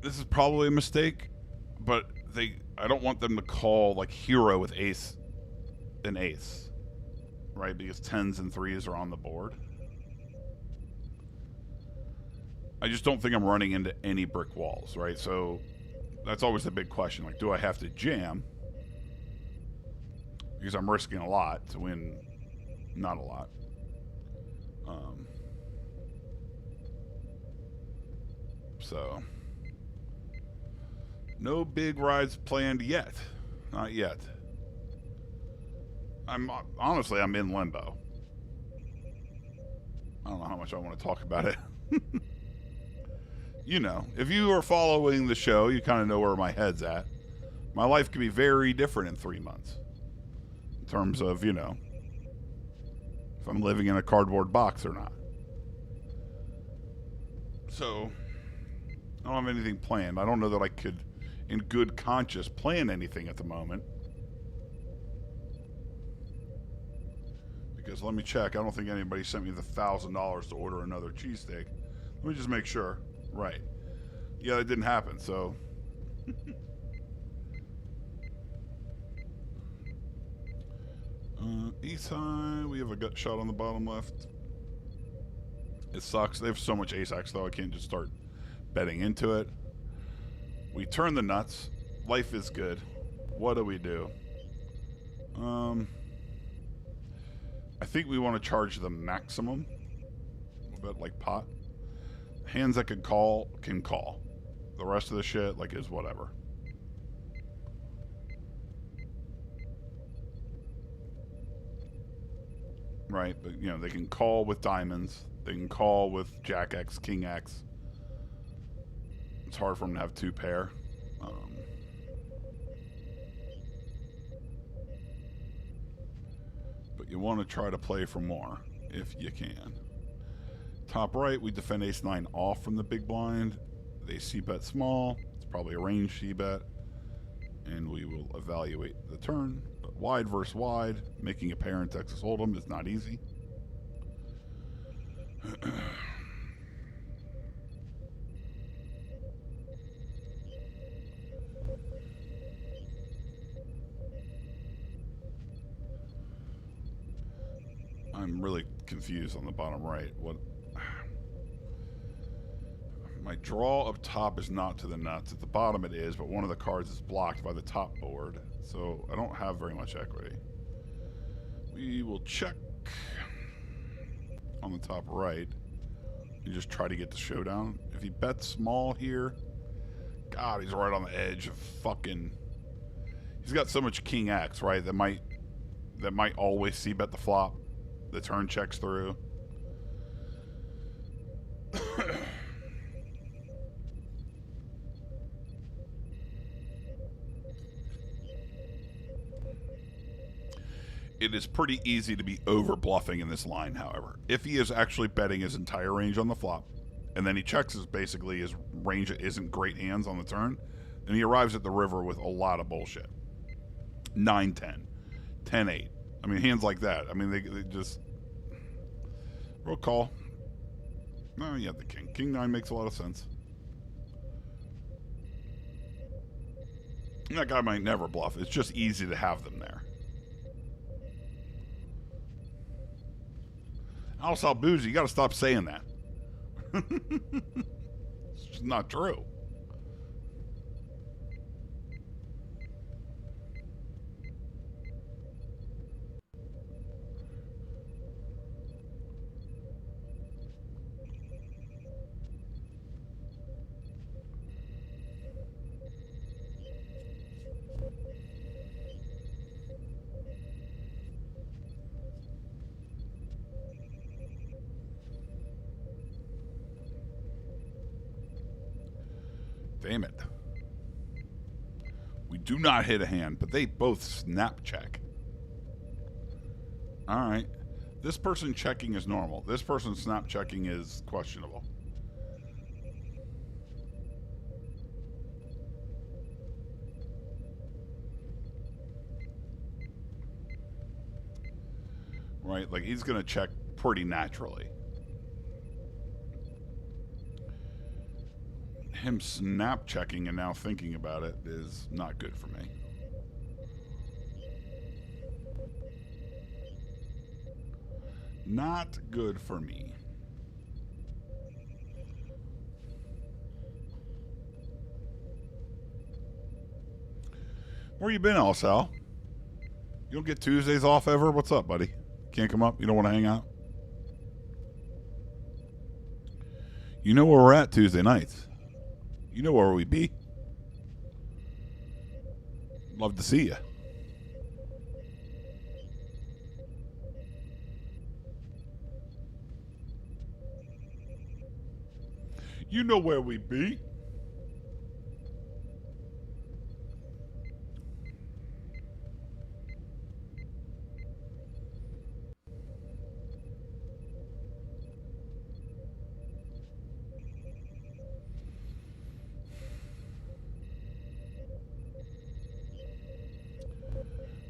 This is probably a mistake, but I don't want them to call like hero with ace and ace, right? Because 10s and 3s are on the board. I just don't think I'm running into any brick walls, right? So that's always the big question. Like, do I have to jam? Because I'm risking a lot to win not a lot. So no big rides planned yet. Not yet. Honestly, I'm in limbo. I don't know how much I want to talk about it. You know, if you are following the show, you kind of know where my head's at. My life could be very different in 3 months. In terms of, you know, if I'm living in a cardboard box or not. So, I don't have anything planned. I don't know that I could, in good conscience, plan anything at the moment. Because let me check. I don't think anybody sent me the $1,000 to order another cheesesteak. Let me just make sure. Right. Yeah, that didn't happen, so. East high. We have a gut shot on the bottom left. It sucks. They have so much ace-x, though. I can't just start betting into it. We turn the nuts. Life is good. What do we do? I think we want to charge the maximum. We'll bet like pot. Hands that can call. The rest of the shit, like, is whatever. Right, but, you know, they can call with diamonds. They can call with Jack X, King X. It's hard for them to have two pair. But you want to try to play for more, if you can. Top right, we defend ace-9 off from the big blind. They c-bet small. It's probably a range c-bet. And we will evaluate the turn. But wide versus wide, making a pair in Texas Hold'em is not easy. I'm really confused on the bottom right. What? My draw up top is not to the nuts. At the bottom it is, but one of the cards is blocked by the top board. So I don't have very much equity. We will check on the top right and just try to get the showdown. If he bets small here, God, he's right on the edge of fucking... He's got so much King X, right, that might always c-bet the flop. The turn checks through. It is pretty easy to be over bluffing in this line, however. If he is actually betting his entire range on the flop, and then he checks basically his range that isn't great hands on the turn, then he arrives at the river with a lot of bullshit. 9-10, 10-8. I mean, hands like that. I mean, they just... Roll call. No, you have the king. King 9 makes a lot of sense. That guy might never bluff. It's just easy to have them there. Al Boozy, you got to stop saying that. It's just not true. Damn it. We do not hit a hand, but they both snap check. Alright. This person checking is normal. This person snap checking is questionable. right? Like, he's going to check pretty naturally. Him snap checking and now thinking about it is not good for me. Not good for me. Where you been, Sal? You don't get Tuesdays off ever? What's up, buddy? Can't come up? You don't want to hang out? You know where we're at Tuesday nights. You know where we be. Love to see you. You know where we be.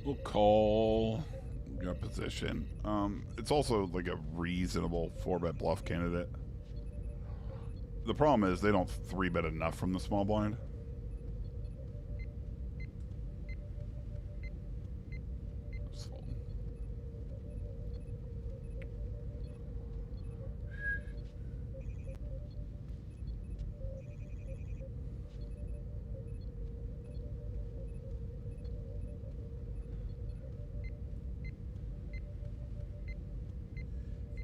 We'll call your position. It's also like a reasonable 4-bet bluff candidate. The problem is they don't 3-bet enough from the small blind.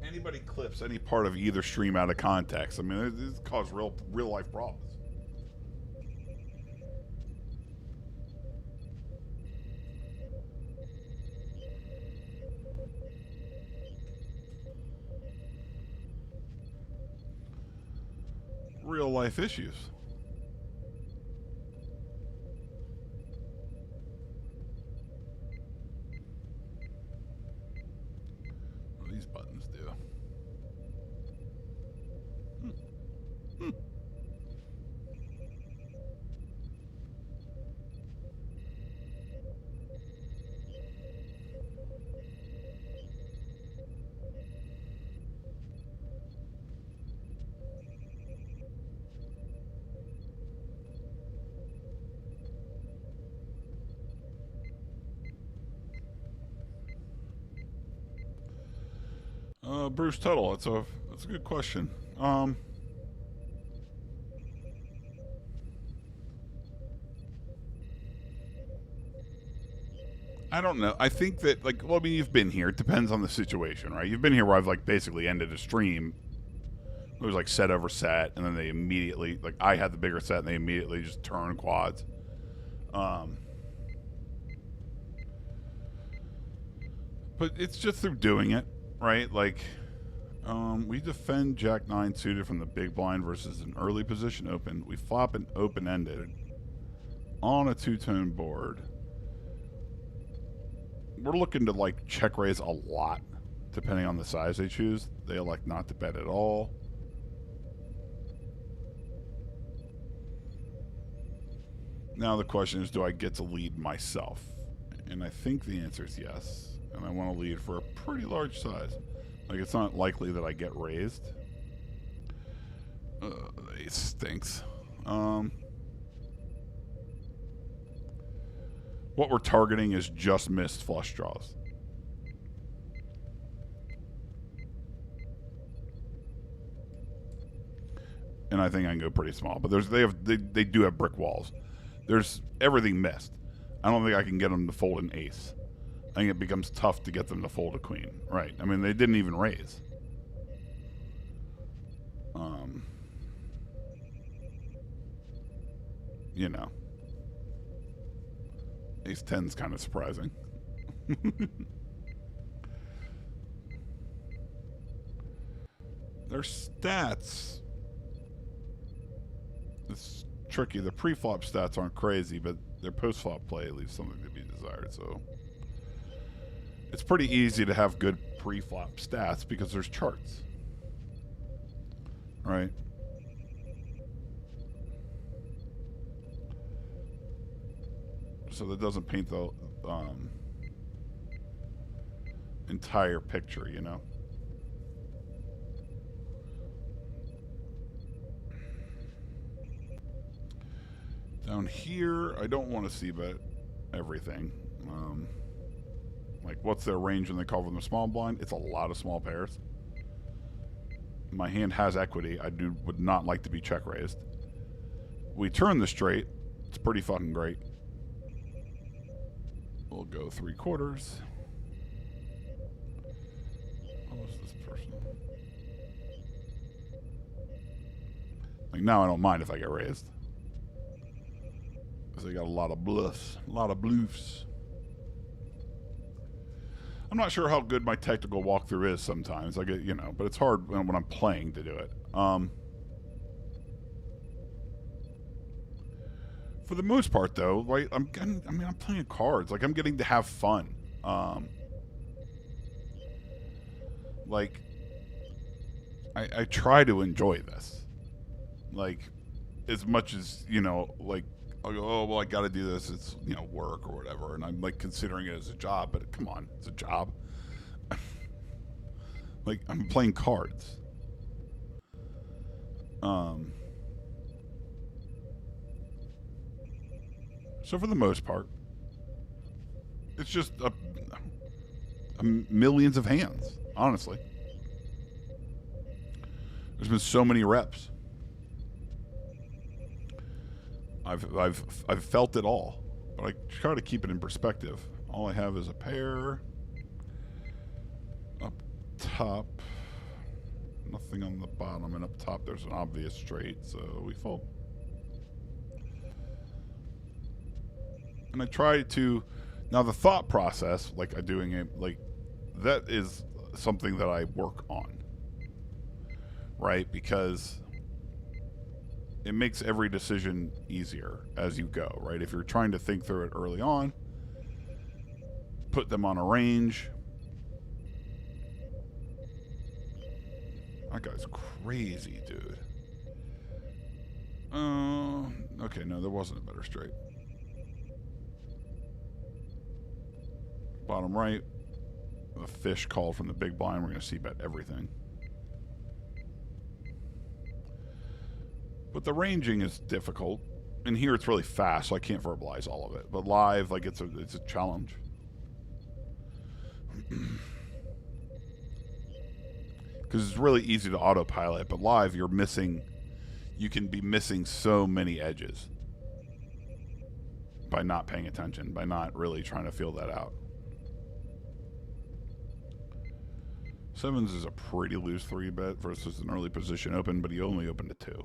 Anybody clips any part of either stream out of context, I mean, this causes real life problems. Real life issues. What do these buttons do? Bruce Tuttle. That's a good question. I don't know. I think that, like, well, I mean, you've been here. It depends on the situation, right? You've been here where I've, like, basically ended a stream. It was, like, set over set, and then they immediately, like, I had the bigger set, and they immediately just turn quads. But it's just through doing it, right? Like, we defend Jack 9 suited from the big blind versus an early position open. We flop an open-ended on a two-tone board. We're looking to, like, check raise a lot, depending on the size they choose. They elect not to bet at all. Now the question is, do I get to lead myself? And I think the answer is yes. And I want to lead for a pretty large size. Like, it's not likely that I get raised. It stinks. What we're targeting is just missed flush draws. And I think I can go pretty small. But they do have brick walls. There's everything missed. I don't think I can get them to fold an ace. I think it becomes tough to get them to fold a queen. Right. I mean, they didn't even raise. You know. Ace 10's kind of surprising. Their stats. It's tricky. The pre-flop stats aren't crazy, but their post-flop play leaves something to be desired. So it's pretty easy to have good pre-flop stats because there's charts. Right? So that doesn't paint entire picture, you know? Down here, I don't want to see bet everything. Like, what's their range when they call from the small blind? It's a lot of small pairs. My hand has equity. I would not like to be check raised. We turn the straight. It's pretty fucking great. We'll go 3/4. What was this person? Like, now I don't mind if I get raised. Because they got a lot of bluffs. A lot of bloofs. I'm not sure how good my technical walkthrough is sometimes. I get, you know, but it's hard when I'm playing to do it. For the most part, though, right? I'm playing cards. Like, I'm getting to have fun. Like, I try to enjoy this. Like, as much as, you know, like, I go, oh, well, I got to do this. It's, you know, work or whatever. And I'm, like, considering it as a job. But come on, it's a job. Like, I'm playing cards. So for the most part, it's just millions of hands, honestly. There's been so many reps. I've felt it all, but I try to keep it in perspective. All I have is a pair up top, nothing on the bottom, and up top there's an obvious straight, so we fold. And I try to, now the thought process, like I'm doing it, like that is something that I work on, right? Because it makes every decision easier as you go, right? If you're trying to think through it early on, put them on a range. That guy's crazy, dude. Okay, no, there wasn't a better straight. Bottom right, the fish called from the big blind. We're going to see bet everything. But the ranging is difficult. And here it's really fast, so I can't verbalize all of it. But live, like, it's a challenge. Because it's really easy to autopilot, but live you can be missing so many edges by not paying attention, by not really trying to feel that out. Sevens is a pretty loose 3-bet versus an early position open, but he only opened a 2.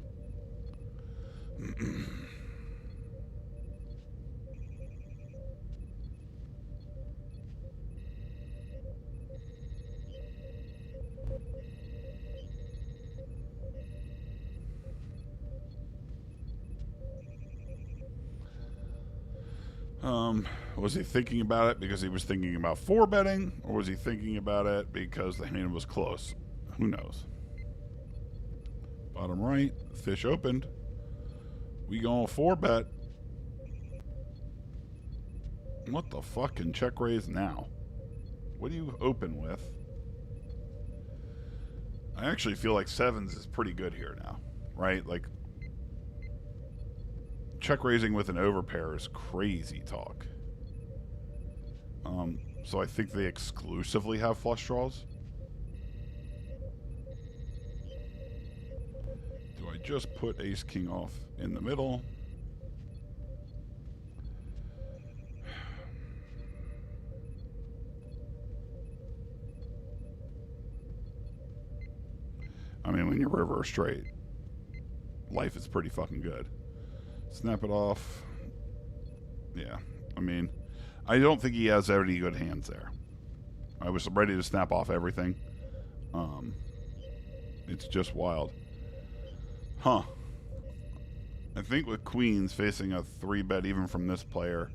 Was he thinking about it because he was thinking about 4-betting, or was he thinking about it because the hand was close? Who knows? Bottom right, fish opened. We going 4-bet. What the fuck can check raise now? What do you open with? I actually feel like sevens is pretty good here now, right? Like, check raising with an overpair is crazy talk. So I think they exclusively have flush draws. Do I just put ace king off in the middle? I mean, when you're river or straight, life is pretty fucking good. Snap it off. Yeah, I mean, I don't think he has any good hands there. I was ready to snap off everything. It's just wild. Huh. I think with queens facing a 3-bet even from this player,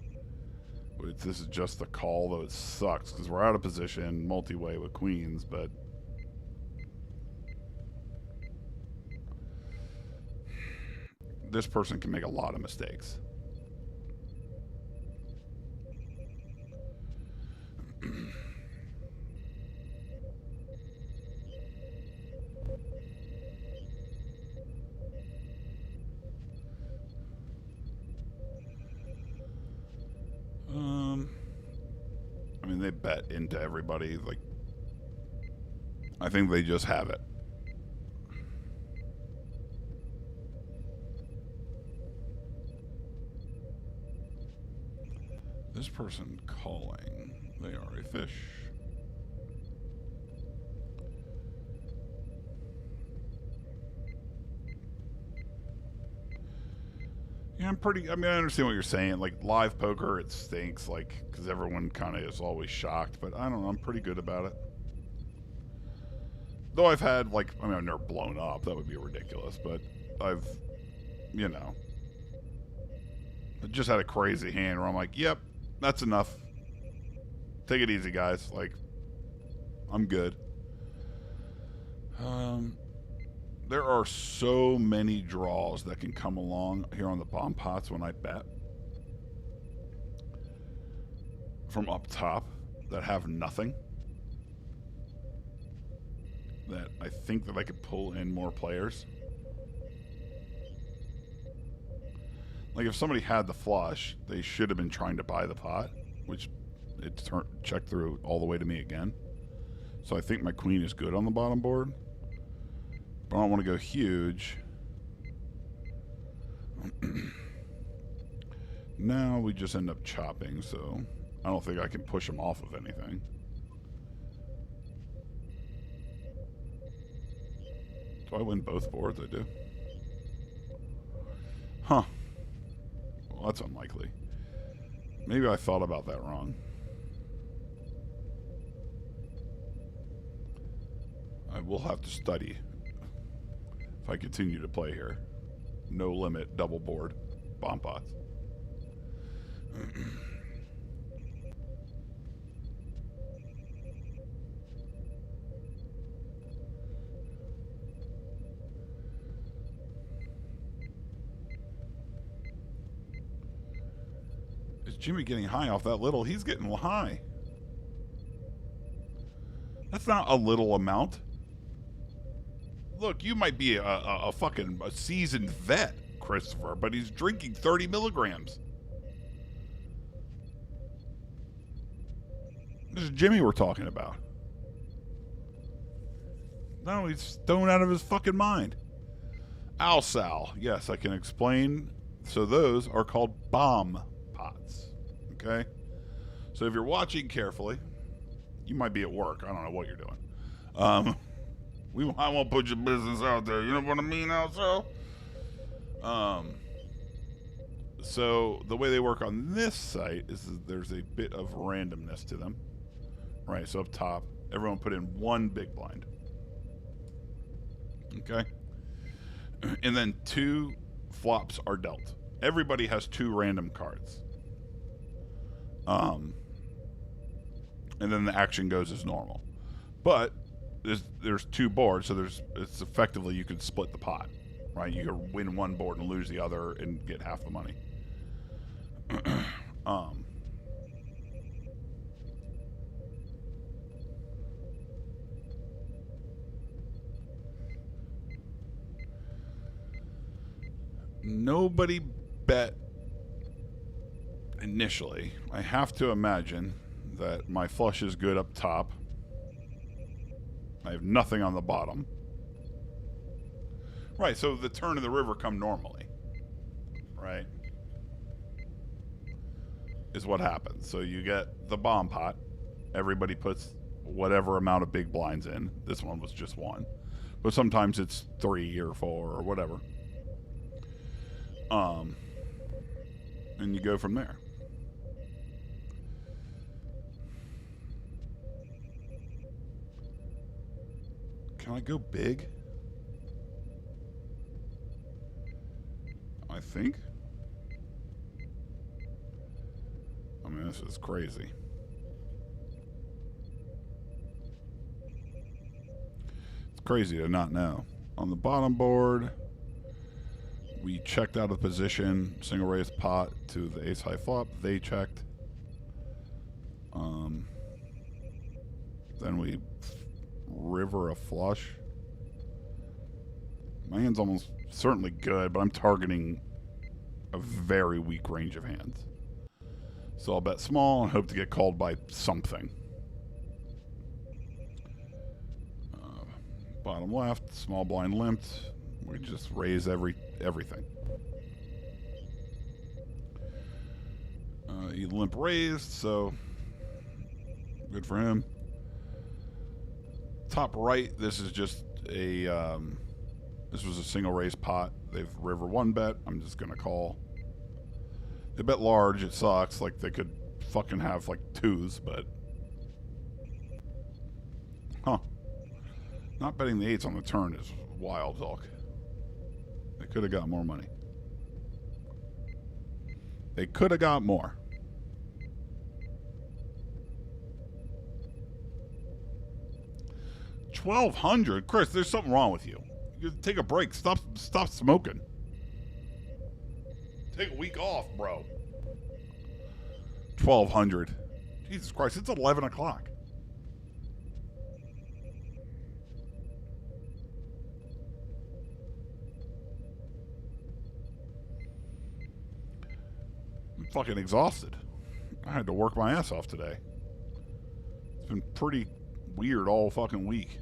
this is just the call, though it sucks because we're out of position, multi-way with queens, but this person can make a lot of mistakes. they bet into everybody. Like, I think they just have it. This person calling, they are a fish. Yeah, I mean, I understand what you're saying. Like, live poker, it stinks, like, because everyone kind of is always shocked. But I don't know, I'm pretty good about it. Though I've had, like, I mean, I've never blown up. That would be ridiculous. But I've, you know, I just had a crazy hand where I'm like, yep, that's enough. Take it easy, guys. Like, I'm good. There are so many draws that can come along here on the bomb pots when I bet from up top that have nothing, that I think that I could pull in more players. Like, if somebody had the flush, they should have been trying to buy the pot, which it checked through all the way to me again. So I think my queen is good on the bottom board. But I don't want to go huge. Now we just end up chopping, so I don't think I can push him off of anything. Do I win both boards? I do. Huh. Well, that's unlikely. Maybe I thought about that wrong. I will have to study if I continue to play here. No limit, double board, bomb pots. Is Jimmy getting high off that little? He's getting high. That's not a little amount. Look, you might be a fucking seasoned vet, Christopher, but he's drinking 30 milligrams. This is Jimmy we're talking about. No, he's stoned out of his fucking mind. Alsal. Yes, I can explain. So those are called bomb pots. Okay? So if you're watching carefully, you might be at work. I don't know what you're doing. I won't put your business out there. You know what I mean, Alsal? So the way they work on this site is that there's a bit of randomness to them. Right, so up top, everyone put in one big blind. Okay? And then 2 flops are dealt. Everybody has 2 random cards. And then the action goes as normal. But there's 2 boards, so it's effectively you could split the pot, right? You could win one board and lose the other and get half the money. Nobody bet initially. I have to imagine that my flush is good up top. I have nothing on the bottom. Right, so the turn of the river come normally. Right? Is what happens. So you get the bomb pot. Everybody puts whatever amount of big blinds in. This one was just 1. But sometimes it's 3 or 4 or whatever. And you go from there. Can I go big? I think. I mean, this is crazy. It's crazy to not know. On the bottom board, we checked out of position, single raise pot to the ace high flop. They checked. Then we river a flush. My hand's almost certainly good, but I'm targeting a very weak range of hands. So I'll bet small and hope to get called by something. Bottom left, small blind limped. We just raise everything. He limp raised, so good for him. Top right, this is just a this was a single raise pot. They've river one bet. I'm just gonna call. They bet large. It sucks. Like they could fucking have like twos, but not betting the eights on the turn is wild talk. They could have got more money. They could have got more. $1,200, Chris. There's something wrong with you. You take a break. Stop smoking. Take a week off, bro. 1,200. Jesus Christ! It's 11 o'clock. I'm fucking exhausted. I had to work my ass off today. It's been pretty weird all fucking week.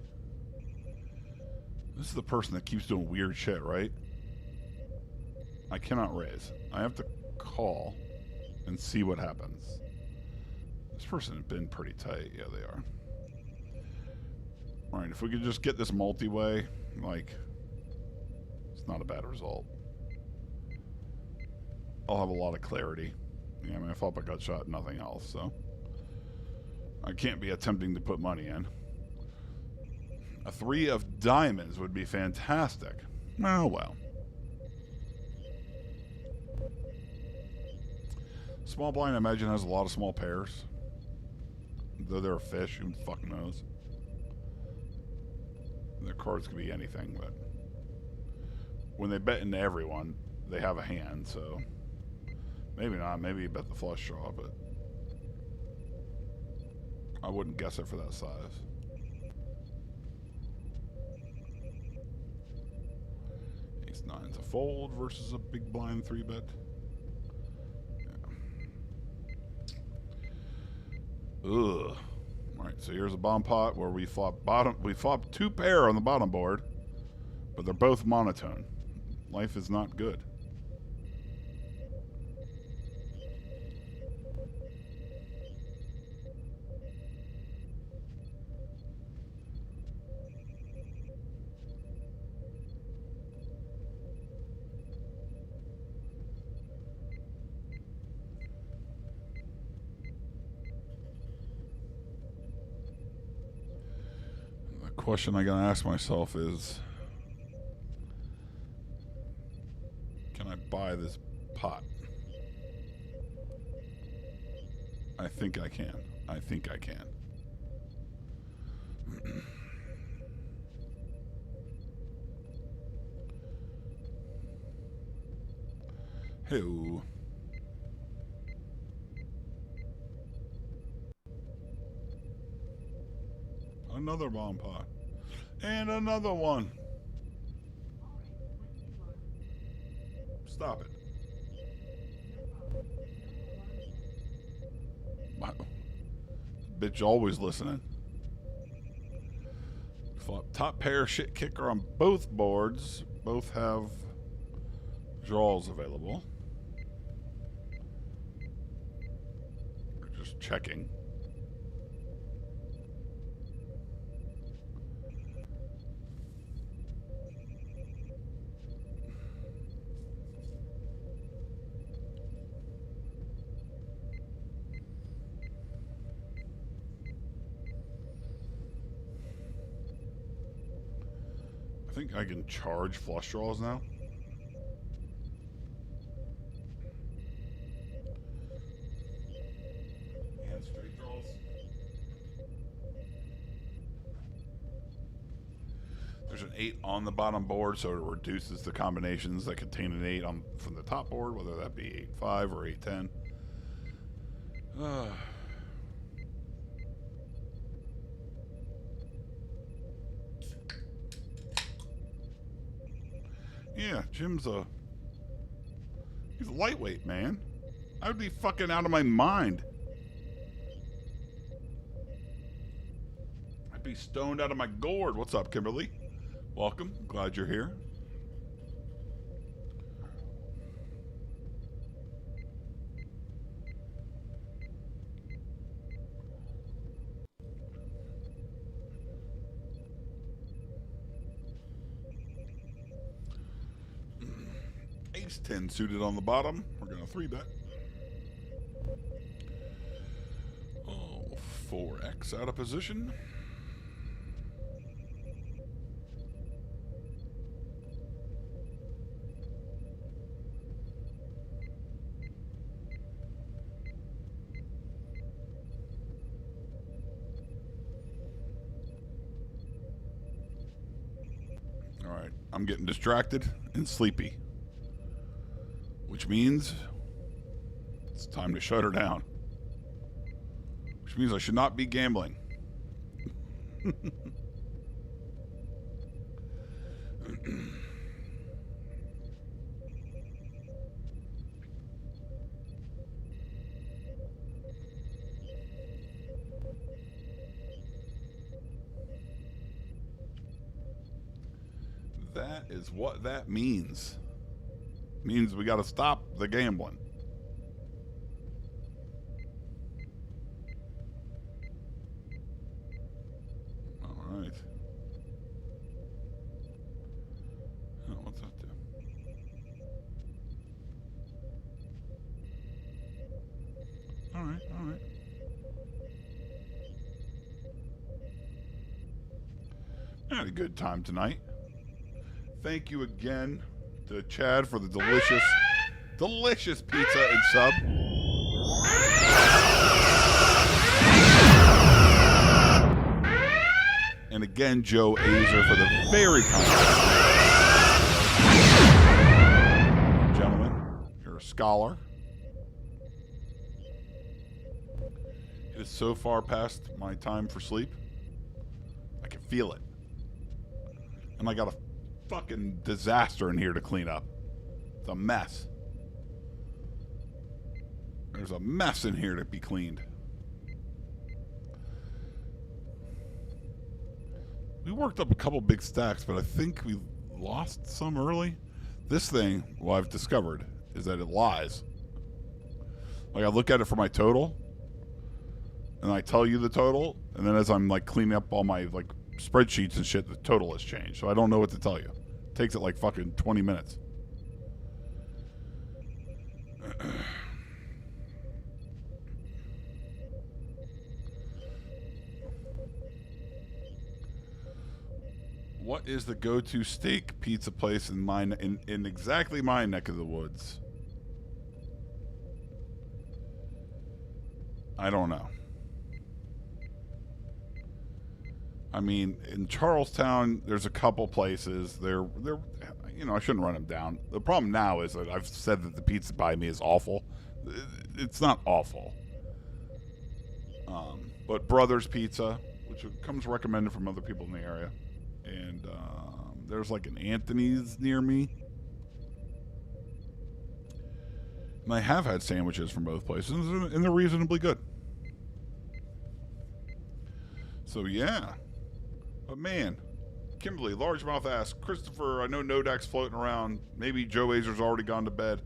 This is the person that keeps doing weird shit, right? I cannot raise. I have to call and see what happens. This person has been pretty tight. Yeah, they are. Alright, if we could just get this multi-way, like, it's not a bad result. I'll have a lot of clarity. Yeah, I mean, I flop a gut shot, nothing else, so I can't be attempting to put money in. A 3 of diamonds would be fantastic. Oh, well. Small blind, I imagine, has a lot of small pairs. Though they're a fish, who fucking knows? Their cards could be anything, but when they bet into everyone, they have a hand, so maybe not. Maybe you bet the flush draw, but I wouldn't guess it for that size. Ace nine's a fold versus a big blind 3-bet. Ugh. Alright, so here's a bomb pot where we flop 2 pair on the bottom board, but they're both monotone. Life is not good. Question I gotta ask myself is, can I buy this pot? I think I can. I think I can. Hey-o. Another bomb pot. And another one. Stop it. Wow. Bitch always listening. Flop top pair shit kicker on both boards. Both have draws available. We're just checking. I think I can charge flush draws now. And straight draws. There's an 8 on the bottom board, so it reduces the combinations that contain an 8 on from the top board, whether that be 8-5 or 8-10. Yeah, Jim's he's a lightweight, man. I would be fucking out of my mind. I'd be stoned out of my gourd. What's up, Kimberly? Welcome. Glad you're here. Ace 10 suited on the bottom. We're going to 3-bet. Oh, 4X out of position. All right, I'm getting distracted and sleepy, which means it's time to shut her down. Which means I should not be gambling. That is what that means. Means we got to stop the gambling. All right. Oh, what's that do? All right, all right. I had a good time tonight. Thank you again to Chad for the delicious pizza and sub. And again, Joe Azer for the very kind. Gentlemen, you're a scholar. It is so far past my time for sleep. I can feel it. And I got a fucking disaster in here to clean up. It's a mess. There's a mess in here to be cleaned. We worked up a couple big stacks, but I think we lost some early. This thing, what I've discovered, is that it lies. Like, I look at it for my total, and I tell you the total, and then as I'm like cleaning up all my like spreadsheets and shit, the total has changed. So I don't know what to tell you. It takes it like fucking 20 minutes. What is the go-to steak pizza place in exactly my neck of the woods? I don't know. I mean, in Charlestown, there's a couple places. They're, you know, I shouldn't run them down. The problem now is that I've said that the pizza by me is awful. It's not awful. But Brothers Pizza, which comes recommended from other people in the area. And there's like an Anthony's near me. And I have had sandwiches from both places, and they're reasonably good. So, yeah. But, man, Kimberly, Largemouth asks, Christopher, I know Nodak's floating around. Maybe Joe Azer's already gone to bed.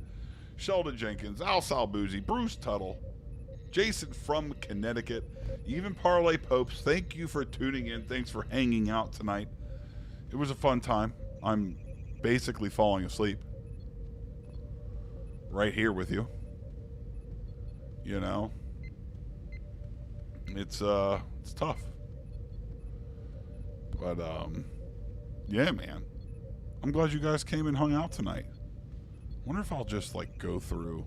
Sheldon Jenkins, Al Salbuzzi, Bruce Tuttle, Jason from Connecticut, even Parlay Popes, thank you for tuning in. Thanks for hanging out tonight. It was a fun time. I'm basically falling asleep right here with you. You know, it's tough. But yeah, man. I'm glad you guys came and hung out tonight. Wonder if I'll just like go through.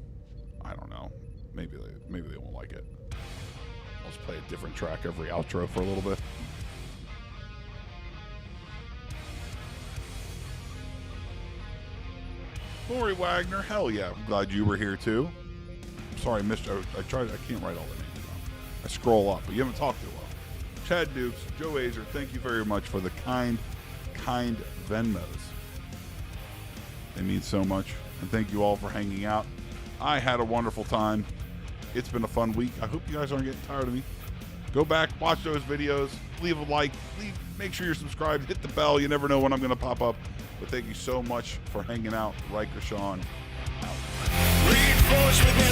I don't know. Maybe they won't like it. I'll just play a different track every outro for a little bit. Lori Wagner, hell yeah. I'm glad you were here too. Sorry, I missed. I tried. I can't write all the names down. I scroll up, but you haven't talked too well. Chad Dukes, Joe Azer, thank you very much for the kind Venmos. They mean so much. And thank you all for hanging out. I had a wonderful time. It's been a fun week. I hope you guys aren't getting tired of me. Go back, watch those videos, leave a like, make sure you're subscribed, hit the bell. You never know when I'm going to pop up. But thank you so much for hanging out. Riker Sean out. Reinforce with